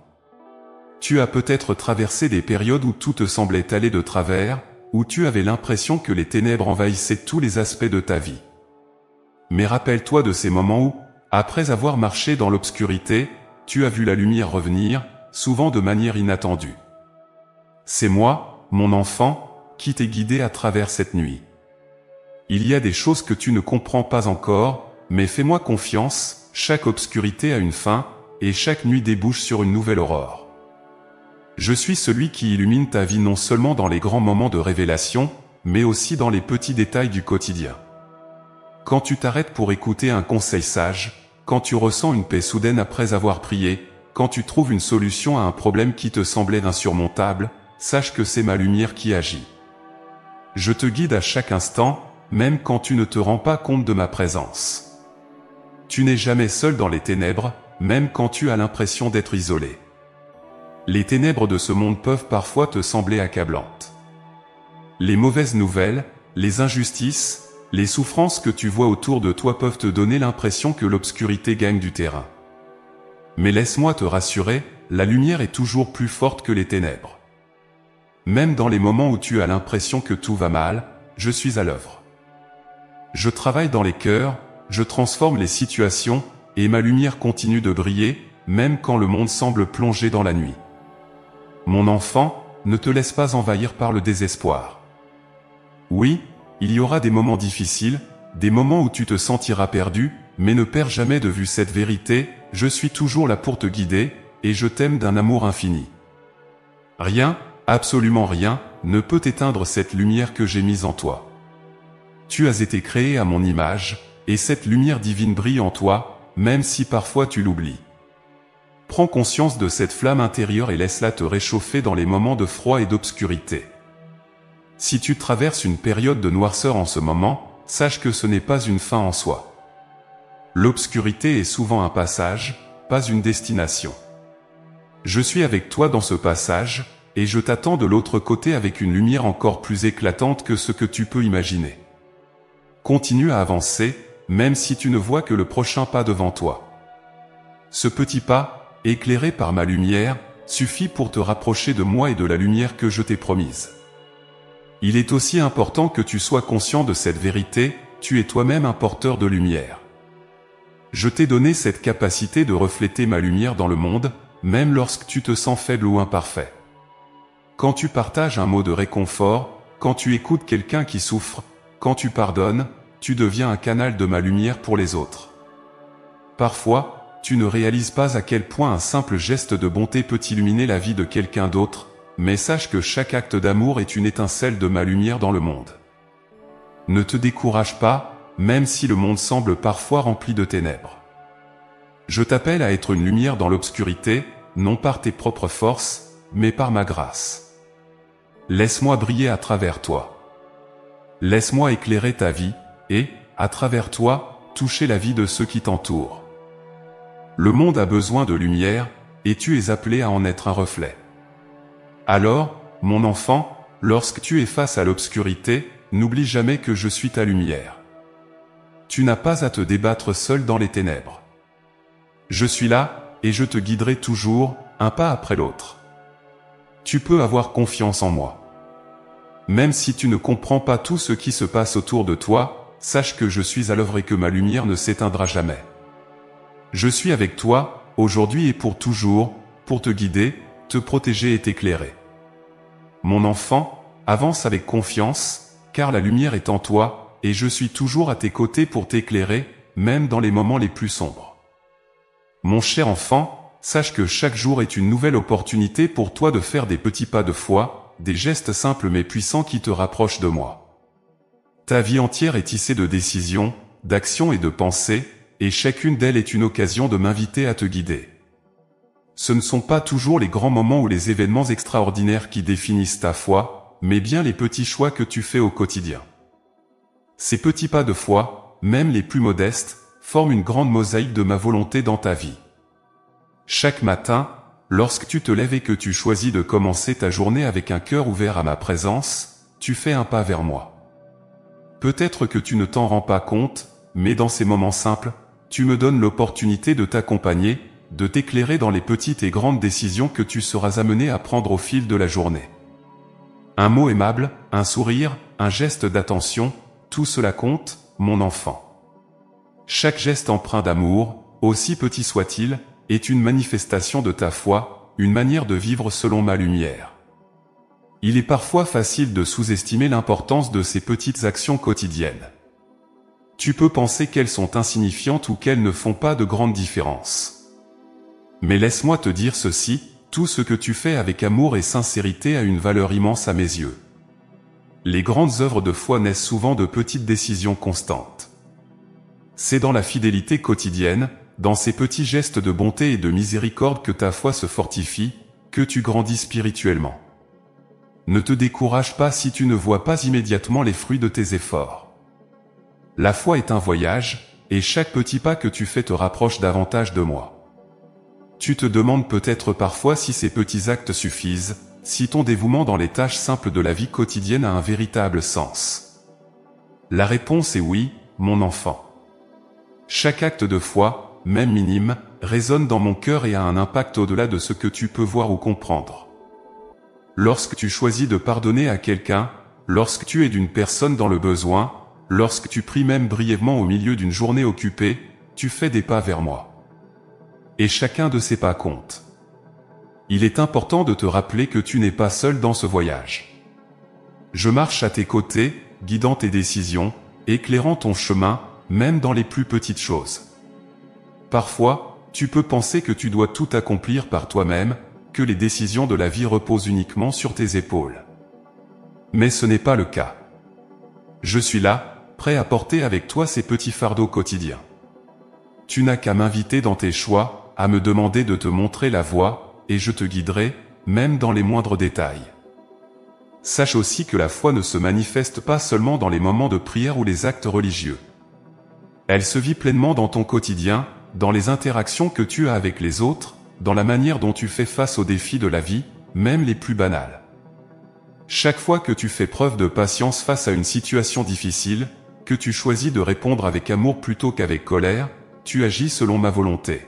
Tu as peut-être traversé des périodes où tout te semblait aller de travers, où tu avais l'impression que les ténèbres envahissaient tous les aspects de ta vie. Mais rappelle-toi de ces moments où, après avoir marché dans l'obscurité, tu as vu la lumière revenir, souvent de manière inattendue. C'est moi, mon enfant, qui t'ai guidé à travers cette nuit. Il y a des choses que tu ne comprends pas encore, mais fais-moi confiance, chaque obscurité a une fin, et chaque nuit débouche sur une nouvelle aurore. Je suis celui qui illumine ta vie non seulement dans les grands moments de révélation, mais aussi dans les petits détails du quotidien. Quand tu t'arrêtes pour écouter un conseil sage, quand tu ressens une paix soudaine après avoir prié, quand tu trouves une solution à un problème qui te semblait insurmontable, sache que c'est ma lumière qui agit. Je te guide à chaque instant, même quand tu ne te rends pas compte de ma présence. Tu n'es jamais seul dans les ténèbres, même quand tu as l'impression d'être isolé. Les ténèbres de ce monde peuvent parfois te sembler accablantes. Les mauvaises nouvelles, les injustices, les souffrances que tu vois autour de toi peuvent te donner l'impression que l'obscurité gagne du terrain. Mais laisse-moi te rassurer, la lumière est toujours plus forte que les ténèbres. Même dans les moments où tu as l'impression que tout va mal, je suis à l'œuvre. Je travaille dans les cœurs, je transforme les situations, et ma lumière continue de briller, même quand le monde semble plongé dans la nuit. Mon enfant, ne te laisse pas envahir par le désespoir. Oui, il y aura des moments difficiles, des moments où tu te sentiras perdu, mais ne perds jamais de vue cette vérité, je suis toujours là pour te guider, et je t'aime d'un amour infini. Rien, absolument rien, ne peut éteindre cette lumière que j'ai mise en toi. Tu as été créé à mon image, et cette lumière divine brille en toi, même si parfois tu l'oublies. Prends conscience de cette flamme intérieure et laisse-la te réchauffer dans les moments de froid et d'obscurité. Si tu traverses une période de noirceur en ce moment, sache que ce n'est pas une fin en soi. L'obscurité est souvent un passage, pas une destination. Je suis avec toi dans ce passage, et je t'attends de l'autre côté avec une lumière encore plus éclatante que ce que tu peux imaginer. Continue à avancer, même si tu ne vois que le prochain pas devant toi. Ce petit pas, éclairé par ma lumière, suffit pour te rapprocher de moi et de la lumière que je t'ai promise. Il est aussi important que tu sois conscient de cette vérité, tu es toi-même un porteur de lumière. Je t'ai donné cette capacité de refléter ma lumière dans le monde, même lorsque tu te sens faible ou imparfait. Quand tu partages un mot de réconfort, quand tu écoutes quelqu'un qui souffre, quand tu pardonnes, tu deviens un canal de ma lumière pour les autres. Parfois, tu ne réalises pas à quel point un simple geste de bonté peut illuminer la vie de quelqu'un d'autre, mais sache que chaque acte d'amour est une étincelle de ma lumière dans le monde. Ne te décourage pas, même si le monde semble parfois rempli de ténèbres. Je t'appelle à être une lumière dans l'obscurité, non par tes propres forces, mais par ma grâce. Laisse-moi briller à travers toi. Laisse-moi éclairer ta vie, et, à travers toi, toucher la vie de ceux qui t'entourent. Le monde a besoin de lumière, et tu es appelé à en être un reflet. Alors, mon enfant, lorsque tu es face à l'obscurité, n'oublie jamais que je suis ta lumière. Tu n'as pas à te débattre seul dans les ténèbres. Je suis là, et je te guiderai toujours, un pas après l'autre. Tu peux avoir confiance en moi. Même si tu ne comprends pas tout ce qui se passe autour de toi, sache que je suis à l'œuvre et que ma lumière ne s'éteindra jamais. Je suis avec toi, aujourd'hui et pour toujours, pour te guider, te protéger et t'éclairer. Mon enfant, avance avec confiance, car la lumière est en toi, et je suis toujours à tes côtés pour t'éclairer, même dans les moments les plus sombres. Mon cher enfant, sache que chaque jour est une nouvelle opportunité pour toi de faire des petits pas de foi, des gestes simples mais puissants qui te rapprochent de moi. Ta vie entière est tissée de décisions, d'actions et de pensées, et chacune d'elles est une occasion de m'inviter à te guider. Ce ne sont pas toujours les grands moments ou les événements extraordinaires qui définissent ta foi, mais bien les petits choix que tu fais au quotidien. Ces petits pas de foi, même les plus modestes, forment une grande mosaïque de ma volonté dans ta vie. Chaque matin, lorsque tu te lèves et que tu choisis de commencer ta journée avec un cœur ouvert à ma présence, tu fais un pas vers moi. Peut-être que tu ne t'en rends pas compte, mais dans ces moments simples, tu me donnes l'opportunité de t'accompagner, de t'éclairer dans les petites et grandes décisions que tu seras amené à prendre au fil de la journée. Un mot aimable, un sourire, un geste d'attention, tout cela compte, mon enfant. Chaque geste empreint d'amour, aussi petit soit-il, est une manifestation de ta foi, une manière de vivre selon ma lumière. Il est parfois facile de sous-estimer l'importance de ces petites actions quotidiennes. Tu peux penser qu'elles sont insignifiantes ou qu'elles ne font pas de grande différence. Mais laisse-moi te dire ceci, tout ce que tu fais avec amour et sincérité a une valeur immense à mes yeux. Les grandes œuvres de foi naissent souvent de petites décisions constantes. C'est dans la fidélité quotidienne, dans ces petits gestes de bonté et de miséricorde que ta foi se fortifie, que tu grandis spirituellement. Ne te décourage pas si tu ne vois pas immédiatement les fruits de tes efforts. La foi est un voyage, et chaque petit pas que tu fais te rapproche davantage de moi. Tu te demandes peut-être parfois si ces petits actes suffisent, si ton dévouement dans les tâches simples de la vie quotidienne a un véritable sens. La réponse est oui, mon enfant. Chaque acte de foi, même minime, résonne dans mon cœur et a un impact au-delà de ce que tu peux voir ou comprendre. Lorsque tu choisis de pardonner à quelqu'un, lorsque tu aides une personne dans le besoin, lorsque tu pries même brièvement au milieu d'une journée occupée, tu fais des pas vers moi. Et chacun de ces pas compte. Il est important de te rappeler que tu n'es pas seul dans ce voyage. Je marche à tes côtés, guidant tes décisions, éclairant ton chemin, même dans les plus petites choses. Parfois, tu peux penser que tu dois tout accomplir par toi-même, que les décisions de la vie reposent uniquement sur tes épaules. Mais ce n'est pas le cas. Je suis là, prêt à porter avec toi ces petits fardeaux quotidiens. Tu n'as qu'à m'inviter dans tes choix, à me demander de te montrer la voie, et je te guiderai, même dans les moindres détails. Sache aussi que la foi ne se manifeste pas seulement dans les moments de prière ou les actes religieux. Elle se vit pleinement dans ton quotidien, dans les interactions que tu as avec les autres, dans la manière dont tu fais face aux défis de la vie, même les plus banals. Chaque fois que tu fais preuve de patience face à une situation difficile, que tu choisis de répondre avec amour plutôt qu'avec colère, tu agis selon ma volonté.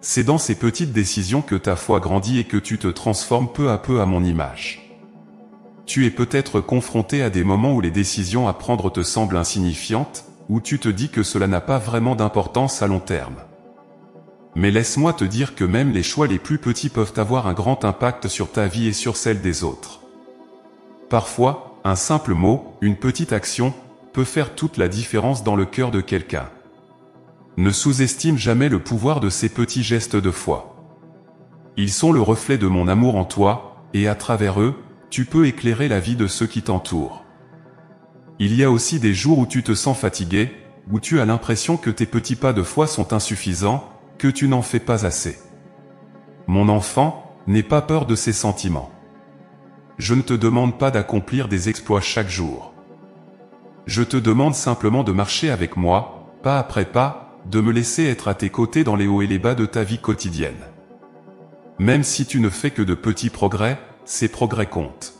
C'est dans ces petites décisions que ta foi grandit et que tu te transformes peu à peu à mon image. Tu es peut-être confronté à des moments où les décisions à prendre te semblent insignifiantes, où tu te dis que cela n'a pas vraiment d'importance à long terme. Mais laisse-moi te dire que même les choix les plus petits peuvent avoir un grand impact sur ta vie et sur celle des autres. Parfois, un simple mot, une petite action, peut faire toute la différence dans le cœur de quelqu'un. Ne sous-estime jamais le pouvoir de ces petits gestes de foi. Ils sont le reflet de mon amour en toi, et à travers eux, tu peux éclairer la vie de ceux qui t'entourent. Il y a aussi des jours où tu te sens fatigué, où tu as l'impression que tes petits pas de foi sont insuffisants, que tu n'en fais pas assez. Mon enfant, n'aie pas peur de ces sentiments. Je ne te demande pas d'accomplir des exploits chaque jour. Je te demande simplement de marcher avec moi, pas après pas, de me laisser être à tes côtés dans les hauts et les bas de ta vie quotidienne. Même si tu ne fais que de petits progrès, ces progrès comptent.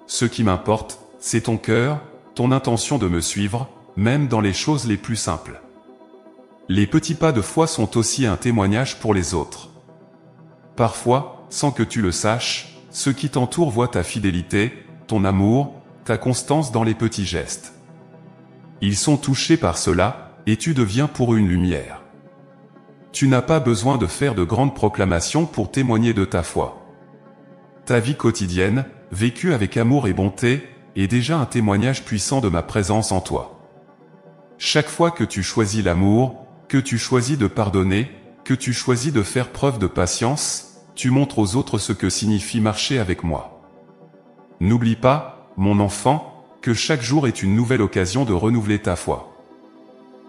Ce qui m'importe, c'est ton cœur, ton intention de me suivre, même dans les choses les plus simples. Les petits pas de foi sont aussi un témoignage pour les autres. Parfois, sans que tu le saches, ceux qui t'entourent voient ta fidélité, ton amour, ta constance dans les petits gestes. Ils sont touchés par cela, et tu deviens pour eux une lumière. tu n'as pas besoin de faire de grandes proclamations pour témoigner de ta foi. Ta vie quotidienne, vécue avec amour et bonté, est déjà un témoignage puissant de ma présence en toi. Chaque fois que tu choisis l'amour, que tu choisis de pardonner, que tu choisis de faire preuve de patience, tu montres aux autres ce que signifie marcher avec moi. N'oublie pas, mon enfant, que chaque jour est une nouvelle occasion de renouveler ta foi.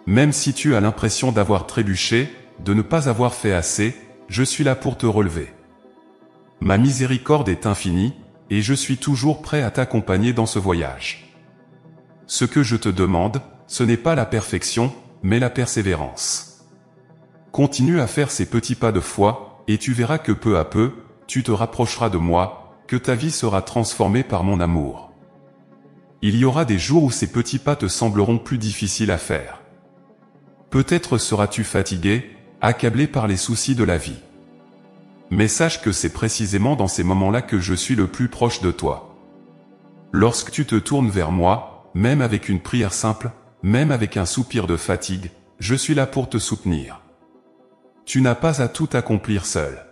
Même si tu as l'impression d'avoir trébuché, de ne pas avoir fait assez, je suis là pour te relever. Ma miséricorde est infinie, et je suis toujours prêt à t'accompagner dans ce voyage. Ce que je te demande, ce n'est pas la perfection, mais la persévérance. Continue à faire ces petits pas de foi, et tu verras que peu à peu, tu te rapprocheras de moi, que ta vie sera transformée par mon amour. Il y aura des jours où ces petits pas te sembleront plus difficiles à faire. Peut-être seras-tu fatigué, accablé par les soucis de la vie. Mais sache que c'est précisément dans ces moments-là que je suis le plus proche de toi. Lorsque tu te tournes vers moi, même avec une prière simple, même avec un soupir de fatigue, je suis là pour te soutenir. Tu n'as pas à tout accomplir seul.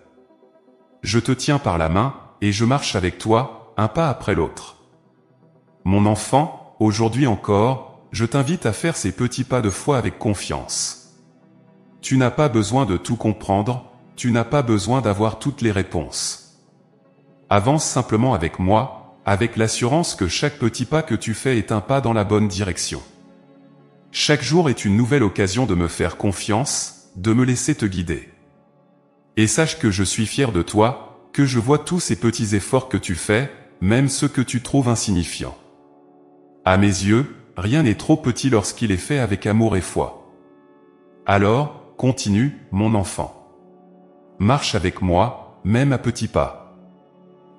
Je te tiens par la main, et je marche avec toi, un pas après l'autre. Mon enfant, aujourd'hui encore, je t'invite à faire ces petits pas de foi avec confiance. Tu n'as pas besoin de tout comprendre, tu n'as pas besoin d'avoir toutes les réponses. Avance simplement avec moi, avec l'assurance que chaque petit pas que tu fais est un pas dans la bonne direction. Chaque jour est une nouvelle occasion de me faire confiance, de me laisser te guider. Et sache que je suis fier de toi, que je vois tous ces petits efforts que tu fais, même ceux que tu trouves insignifiants. À mes yeux, rien n'est trop petit lorsqu'il est fait avec amour et foi. Alors, continue, mon enfant. Marche avec moi, même à petits pas.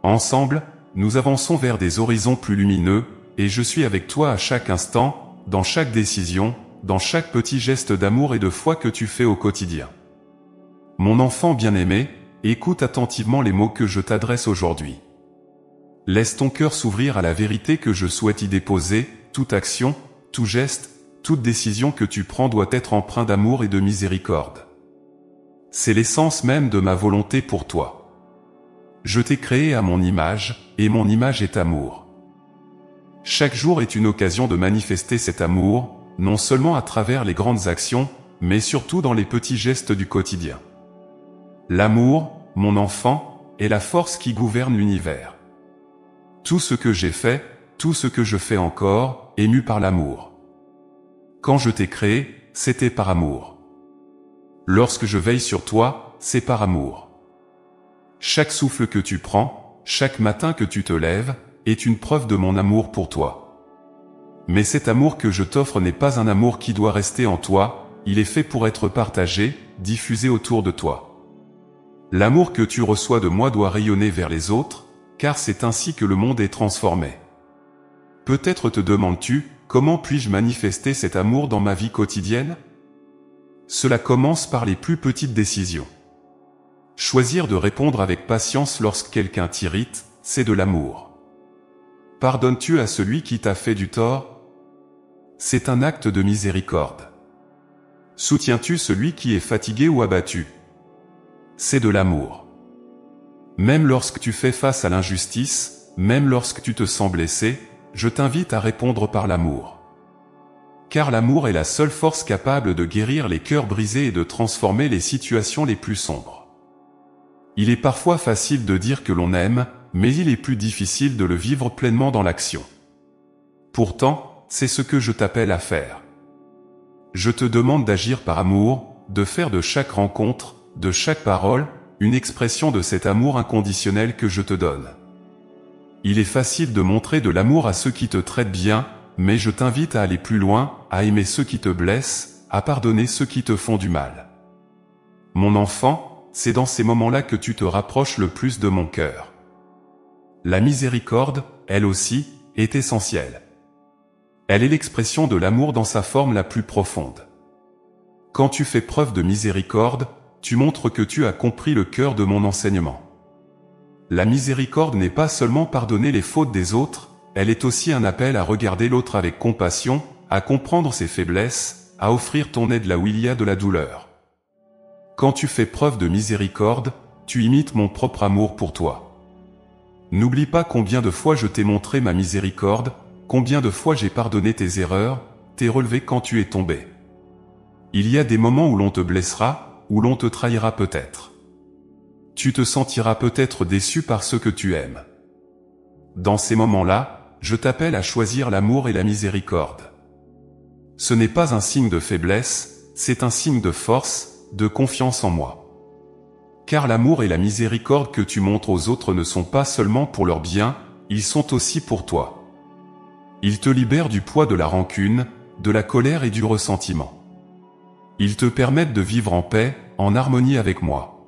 Ensemble, nous avançons vers des horizons plus lumineux, et je suis avec toi à chaque instant, dans chaque décision, dans chaque petit geste d'amour et de foi que tu fais au quotidien. Mon enfant bien-aimé, écoute attentivement les mots que je t'adresse aujourd'hui. Laisse ton cœur s'ouvrir à la vérité que je souhaite y déposer, toute action, tout geste, toute décision que tu prends doit être empreinte d'amour et de miséricorde. C'est l'essence même de ma volonté pour toi. Je t'ai créé à mon image, et mon image est amour. Chaque jour est une occasion de manifester cet amour, non seulement à travers les grandes actions, mais surtout dans les petits gestes du quotidien. L'amour, mon enfant, est la force qui gouverne l'univers. Tout ce que j'ai fait, tout ce que je fais encore, est mu par l'amour. Quand je t'ai créé, c'était par amour. Lorsque je veille sur toi, c'est par amour. Chaque souffle que tu prends, chaque matin que tu te lèves, est une preuve de mon amour pour toi. Mais cet amour que je t'offre n'est pas un amour qui doit rester en toi, il est fait pour être partagé, diffusé autour de toi. L'amour que tu reçois de moi doit rayonner vers les autres, car c'est ainsi que le monde est transformé. Peut-être te demandes-tu, comment puis-je manifester cet amour dans ma vie quotidienne ? Cela commence par les plus petites décisions. Choisir de répondre avec patience lorsque quelqu'un t'irrite, c'est de l'amour. Pardonnes-tu à celui qui t'a fait du tort? C'est un acte de miséricorde. Soutiens-tu celui qui est fatigué ou abattu? C'est de l'amour. Même lorsque tu fais face à l'injustice, même lorsque tu te sens blessé, je t'invite à répondre par l'amour. Car l'amour est la seule force capable de guérir les cœurs brisés et de transformer les situations les plus sombres. Il est parfois facile de dire que l'on aime, mais il est plus difficile de le vivre pleinement dans l'action. Pourtant, c'est ce que je t'appelle à faire. Je te demande d'agir par amour, de faire de chaque rencontre, de chaque parole, une expression de cet amour inconditionnel que je te donne. Il est facile de montrer de l'amour à ceux qui te traitent bien, mais je t'invite à aller plus loin, à aimer ceux qui te blessent, à pardonner ceux qui te font du mal. Mon enfant, c'est dans ces moments-là que tu te rapproches le plus de mon cœur. La miséricorde, elle aussi, est essentielle. Elle est l'expression de l'amour dans sa forme la plus profonde. Quand tu fais preuve de miséricorde, tu montres que tu as compris le cœur de mon enseignement. La miséricorde n'est pas seulement pardonner les fautes des autres, elle est aussi un appel à regarder l'autre avec compassion, à comprendre ses faiblesses, à offrir ton aide là où il y a de la douleur. quand tu fais preuve de miséricorde, tu imites mon propre amour pour toi. N'oublie pas combien de fois je t'ai montré ma miséricorde, combien de fois j'ai pardonné tes erreurs, t'ai relevé quand tu es tombé. Il y a des moments où l'on te blessera, où l'on te trahira peut-être. Tu te sentiras peut-être déçu par ceux que tu aimes. Dans ces moments-là, je t'appelle à choisir l'amour et la miséricorde. Ce n'est pas un signe de faiblesse, c'est un signe de force, de confiance en moi. Car l'amour et la miséricorde que tu montres aux autres ne sont pas seulement pour leur bien, ils sont aussi pour toi. Ils te libèrent du poids de la rancune, de la colère et du ressentiment. Ils te permettent de vivre en paix, en harmonie avec moi.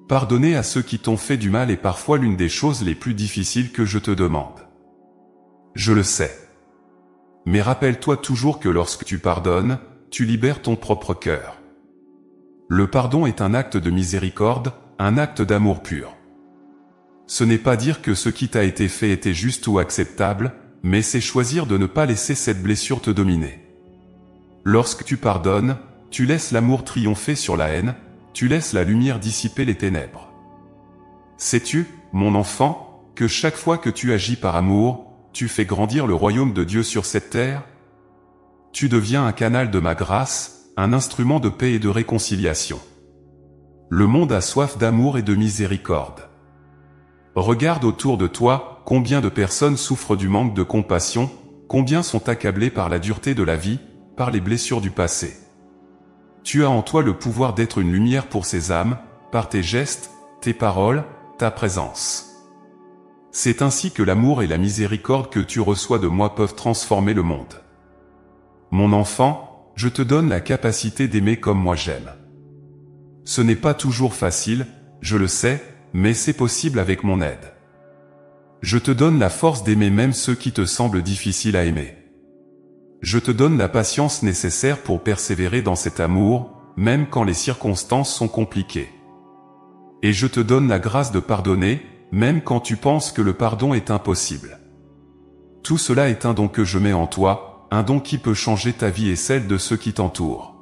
Pardonner à ceux qui t'ont fait du mal est parfois l'une des choses les plus difficiles que je te demande. Je le sais. Mais rappelle-toi toujours que lorsque tu pardonnes, tu libères ton propre cœur. Le pardon est un acte de miséricorde, un acte d'amour pur. Ce n'est pas dire que ce qui t'a été fait était juste ou acceptable, mais c'est choisir de ne pas laisser cette blessure te dominer. Lorsque tu pardonnes, tu laisses l'amour triompher sur la haine, tu laisses la lumière dissiper les ténèbres. Sais-tu, mon enfant, que chaque fois que tu agis par amour, tu fais grandir le royaume de Dieu sur cette terre? Tu deviens un canal de ma grâce, un instrument de paix et de réconciliation. Le monde a soif d'amour et de miséricorde. Regarde autour de toi, combien de personnes souffrent du manque de compassion, combien sont accablées par la dureté de la vie, par les blessures du passé. Tu as en toi le pouvoir d'être une lumière pour ces âmes, par tes gestes, tes paroles, ta présence. C'est ainsi que l'amour et la miséricorde que tu reçois de moi peuvent transformer le monde. Mon enfant, je te donne la capacité d'aimer comme moi j'aime. Ce n'est pas toujours facile, je le sais, mais c'est possible avec mon aide. Je te donne la force d'aimer même ceux qui te semblent difficiles à aimer. Je te donne la patience nécessaire pour persévérer dans cet amour, même quand les circonstances sont compliquées. Et je te donne la grâce de pardonner, même quand tu penses que le pardon est impossible. Tout cela est un don que je mets en toi, un don qui peut changer ta vie et celle de ceux qui t'entourent.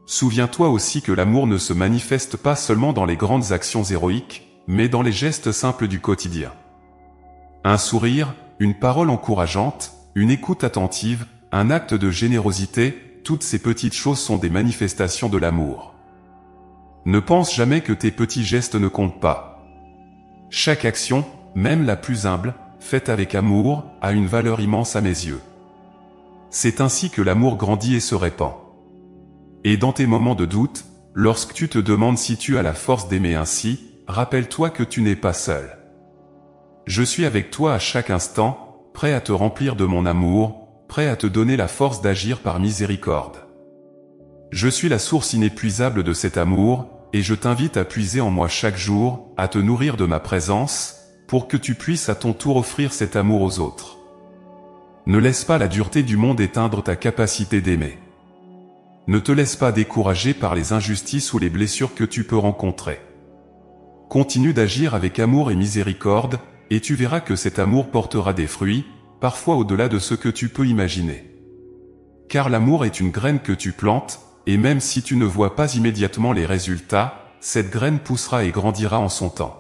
Souviens-toi aussi que l'amour ne se manifeste pas seulement dans les grandes actions héroïques, mais dans les gestes simples du quotidien. Un sourire, une parole encourageante, une écoute attentive, un acte de générosité, toutes ces petites choses sont des manifestations de l'amour. Ne pense jamais que tes petits gestes ne comptent pas. Chaque action, même la plus humble, faite avec amour, a une valeur immense à mes yeux. C'est ainsi que l'amour grandit et se répand. Et dans tes moments de doute, lorsque tu te demandes si tu as la force d'aimer ainsi, rappelle-toi que tu n'es pas seul. Je suis avec toi à chaque instant, prêt à te remplir de mon amour, prêt à te donner la force d'agir par miséricorde. Je suis la source inépuisable de cet amour, et je t'invite à puiser en moi chaque jour, à te nourrir de ma présence, pour que tu puisses à ton tour offrir cet amour aux autres. Ne laisse pas la dureté du monde éteindre ta capacité d'aimer. Ne te laisse pas décourager par les injustices ou les blessures que tu peux rencontrer. Continue d'agir avec amour et miséricorde, et tu verras que cet amour portera des fruits, parfois au-delà de ce que tu peux imaginer. Car l'amour est une graine que tu plantes, et même si tu ne vois pas immédiatement les résultats, cette graine poussera et grandira en son temps.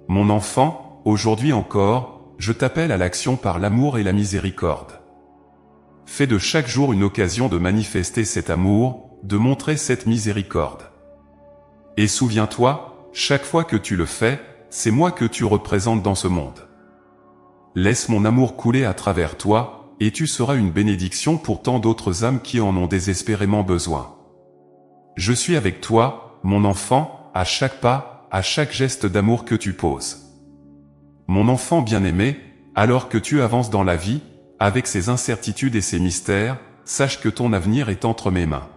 Mon enfant, aujourd'hui encore, je t'appelle à l'action par l'amour et la miséricorde. Fais de chaque jour une occasion de manifester cet amour, de montrer cette miséricorde. Et souviens-toi, chaque fois que tu le fais, c'est moi que tu représentes dans ce monde. Laisse mon amour couler à travers toi, et tu seras une bénédiction pour tant d'autres âmes qui en ont désespérément besoin. Je suis avec toi, mon enfant, à chaque pas, à chaque geste d'amour que tu poses. Mon enfant bien-aimé, alors que tu avances dans la vie, avec ses incertitudes et ses mystères, sache que ton avenir est entre mes mains.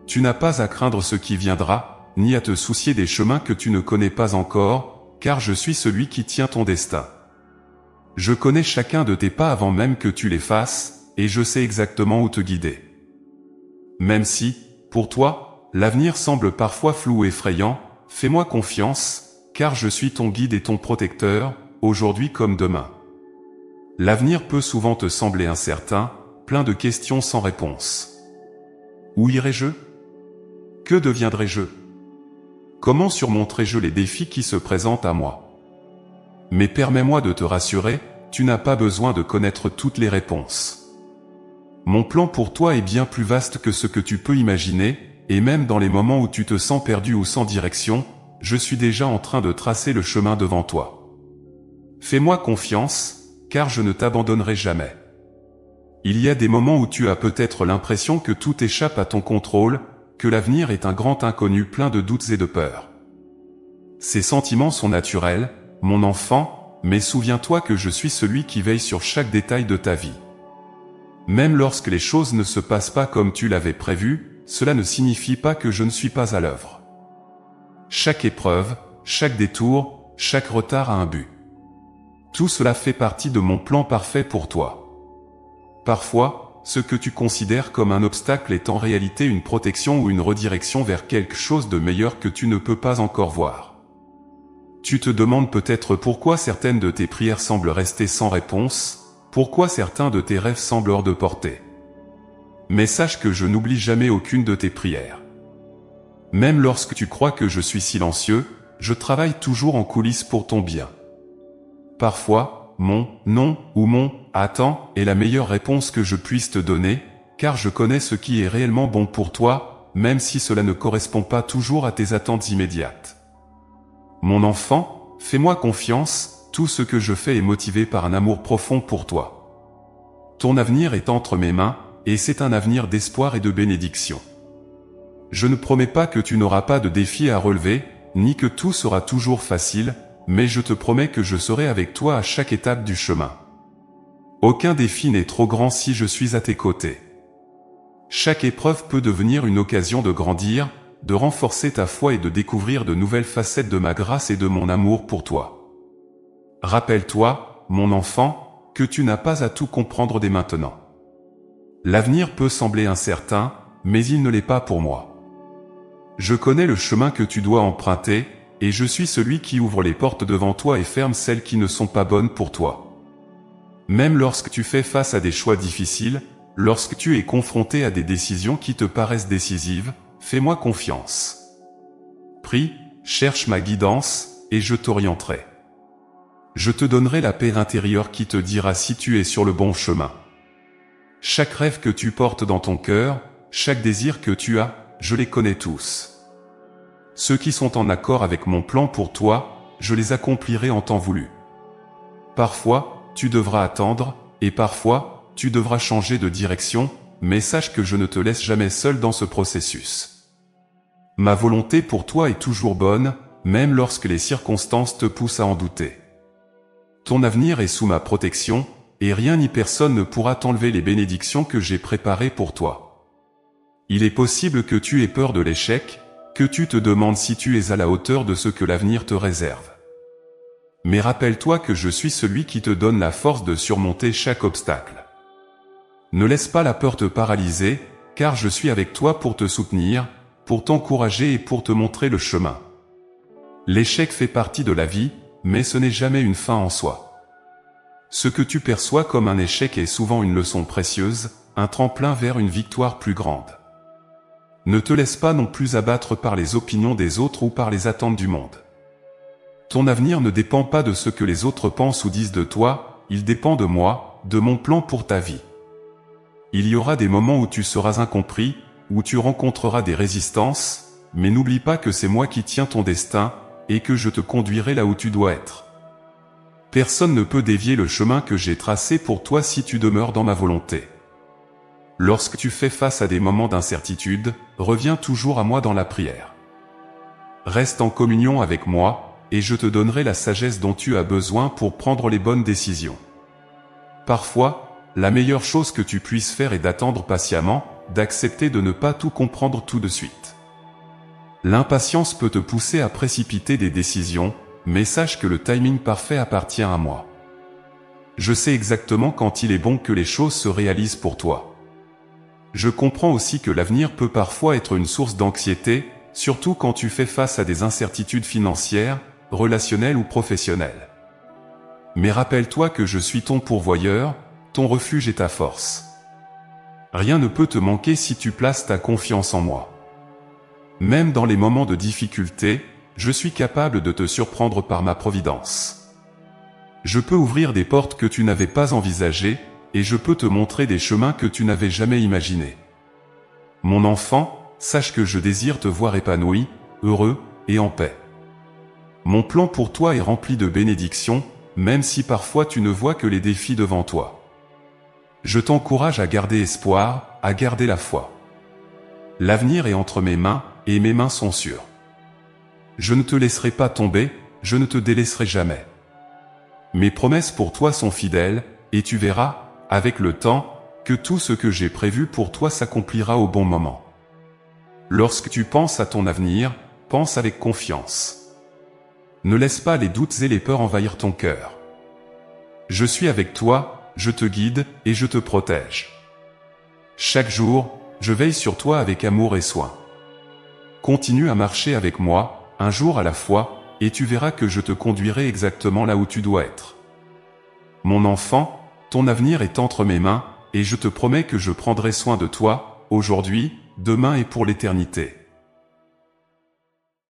Tu n'as pas à craindre ce qui viendra, ni à te soucier des chemins que tu ne connais pas encore, car je suis celui qui tient ton destin. Je connais chacun de tes pas avant même que tu les fasses, et je sais exactement où te guider. Même si, pour toi, l'avenir semble parfois flou et effrayant, fais-moi confiance, car je suis ton guide et ton protecteur, aujourd'hui comme demain. L'avenir peut souvent te sembler incertain, plein de questions sans réponse. Où irai-je? Que deviendrai-je? Comment surmonterai-je les défis qui se présentent à moi? Mais permets-moi de te rassurer, tu n'as pas besoin de connaître toutes les réponses. Mon plan pour toi est bien plus vaste que ce que tu peux imaginer, et même dans les moments où tu te sens perdu ou sans direction, je suis déjà en train de tracer le chemin devant toi. Fais-moi confiance, car je ne t'abandonnerai jamais. Il y a des moments où tu as peut-être l'impression que tout échappe à ton contrôle, que l'avenir est un grand inconnu plein de doutes et de peurs. Ces sentiments sont naturels, mon enfant, mais souviens-toi que je suis celui qui veille sur chaque détail de ta vie. Même lorsque les choses ne se passent pas comme tu l'avais prévu, cela ne signifie pas que je ne suis pas à l'œuvre. Chaque épreuve, chaque détour, chaque retard a un but. Tout cela fait partie de mon plan parfait pour toi. Parfois, ce que tu considères comme un obstacle est en réalité une protection ou une redirection vers quelque chose de meilleur que tu ne peux pas encore voir. Tu te demandes peut-être pourquoi certaines de tes prières semblent rester sans réponse, pourquoi certains de tes rêves semblent hors de portée. Mais sache que je n'oublie jamais aucune de tes prières. Même lorsque tu crois que je suis silencieux, je travaille toujours en coulisses pour ton bien. Parfois, mon « non » ou mon « attends » est la meilleure réponse que je puisse te donner, car je connais ce qui est réellement bon pour toi, même si cela ne correspond pas toujours à tes attentes immédiates. Mon enfant, fais-moi confiance, tout ce que je fais est motivé par un amour profond pour toi. Ton avenir est entre mes mains, et c'est un avenir d'espoir et de bénédiction. Je ne promets pas que tu n'auras pas de défis à relever, ni que tout sera toujours facile, mais je te promets que je serai avec toi à chaque étape du chemin. Aucun défi n'est trop grand si je suis à tes côtés. Chaque épreuve peut devenir une occasion de grandir, de renforcer ta foi et de découvrir de nouvelles facettes de ma grâce et de mon amour pour toi. Rappelle-toi, mon enfant, que tu n'as pas à tout comprendre dès maintenant. L'avenir peut sembler incertain, mais il ne l'est pas pour moi. Je connais le chemin que tu dois emprunter, et je suis celui qui ouvre les portes devant toi et ferme celles qui ne sont pas bonnes pour toi. Même lorsque tu fais face à des choix difficiles, lorsque tu es confronté à des décisions qui te paraissent décisives, fais-moi confiance. Prie, cherche ma guidance, et je t'orienterai. Je te donnerai la paix intérieure qui te dira si tu es sur le bon chemin. Chaque rêve que tu portes dans ton cœur, chaque désir que tu as, je les connais tous. Ceux qui sont en accord avec mon plan pour toi, je les accomplirai en temps voulu. Parfois, tu devras attendre, et parfois, tu devras changer de direction, mais sache que je ne te laisse jamais seul dans ce processus. Ma volonté pour toi est toujours bonne, même lorsque les circonstances te poussent à en douter. Ton avenir est sous ma protection, et rien ni personne ne pourra t'enlever les bénédictions que j'ai préparées pour toi. Il est possible que tu aies peur de l'échec, que tu te demandes si tu es à la hauteur de ce que l'avenir te réserve. Mais rappelle-toi que je suis celui qui te donne la force de surmonter chaque obstacle. Ne laisse pas la peur te paralyser, car je suis avec toi pour te soutenir, pour t'encourager et pour te montrer le chemin. L'échec fait partie de la vie, mais ce n'est jamais une fin en soi. Ce que tu perçois comme un échec est souvent une leçon précieuse, un tremplin vers une victoire plus grande. Ne te laisse pas non plus abattre par les opinions des autres ou par les attentes du monde. Ton avenir ne dépend pas de ce que les autres pensent ou disent de toi, il dépend de moi, de mon plan pour ta vie. Il y aura des moments où tu seras incompris, où tu rencontreras des résistances, mais n'oublie pas que c'est moi qui tiens ton destin, et que je te conduirai là où tu dois être. Personne ne peut dévier le chemin que j'ai tracé pour toi si tu demeures dans ma volonté. Lorsque tu fais face à des moments d'incertitude, reviens toujours à moi dans la prière. Reste en communion avec moi, et je te donnerai la sagesse dont tu as besoin pour prendre les bonnes décisions. Parfois, la meilleure chose que tu puisses faire est d'attendre patiemment, d'accepter de ne pas tout comprendre tout de suite. L'impatience peut te pousser à précipiter des décisions, mais sache que le timing parfait appartient à moi. Je sais exactement quand il est bon que les choses se réalisent pour toi. Je comprends aussi que l'avenir peut parfois être une source d'anxiété, surtout quand tu fais face à des incertitudes financières, relationnelles ou professionnelles. Mais rappelle-toi que je suis ton pourvoyeur, ton refuge et ta force. Rien ne peut te manquer si tu places ta confiance en moi. Même dans les moments de difficulté, je suis capable de te surprendre par ma providence. Je peux ouvrir des portes que tu n'avais pas envisagées, et je peux te montrer des chemins que tu n'avais jamais imaginés. Mon enfant, sache que je désire te voir épanoui, heureux et en paix. Mon plan pour toi est rempli de bénédictions, même si parfois tu ne vois que les défis devant toi. Je t'encourage à garder espoir, à garder la foi. L'avenir est entre mes mains, et mes mains sont sûres. Je ne te laisserai pas tomber, je ne te délaisserai jamais. Mes promesses pour toi sont fidèles, et tu verras, avec le temps, que tout ce que j'ai prévu pour toi s'accomplira au bon moment. Lorsque tu penses à ton avenir, pense avec confiance. Ne laisse pas les doutes et les peurs envahir ton cœur. Je suis avec toi, je te guide, et je te protège. Chaque jour, je veille sur toi avec amour et soin. Continue à marcher avec moi, un jour à la fois, et tu verras que je te conduirai exactement là où tu dois être. Mon enfant, ton avenir est entre mes mains, et je te promets que je prendrai soin de toi, aujourd'hui, demain et pour l'éternité.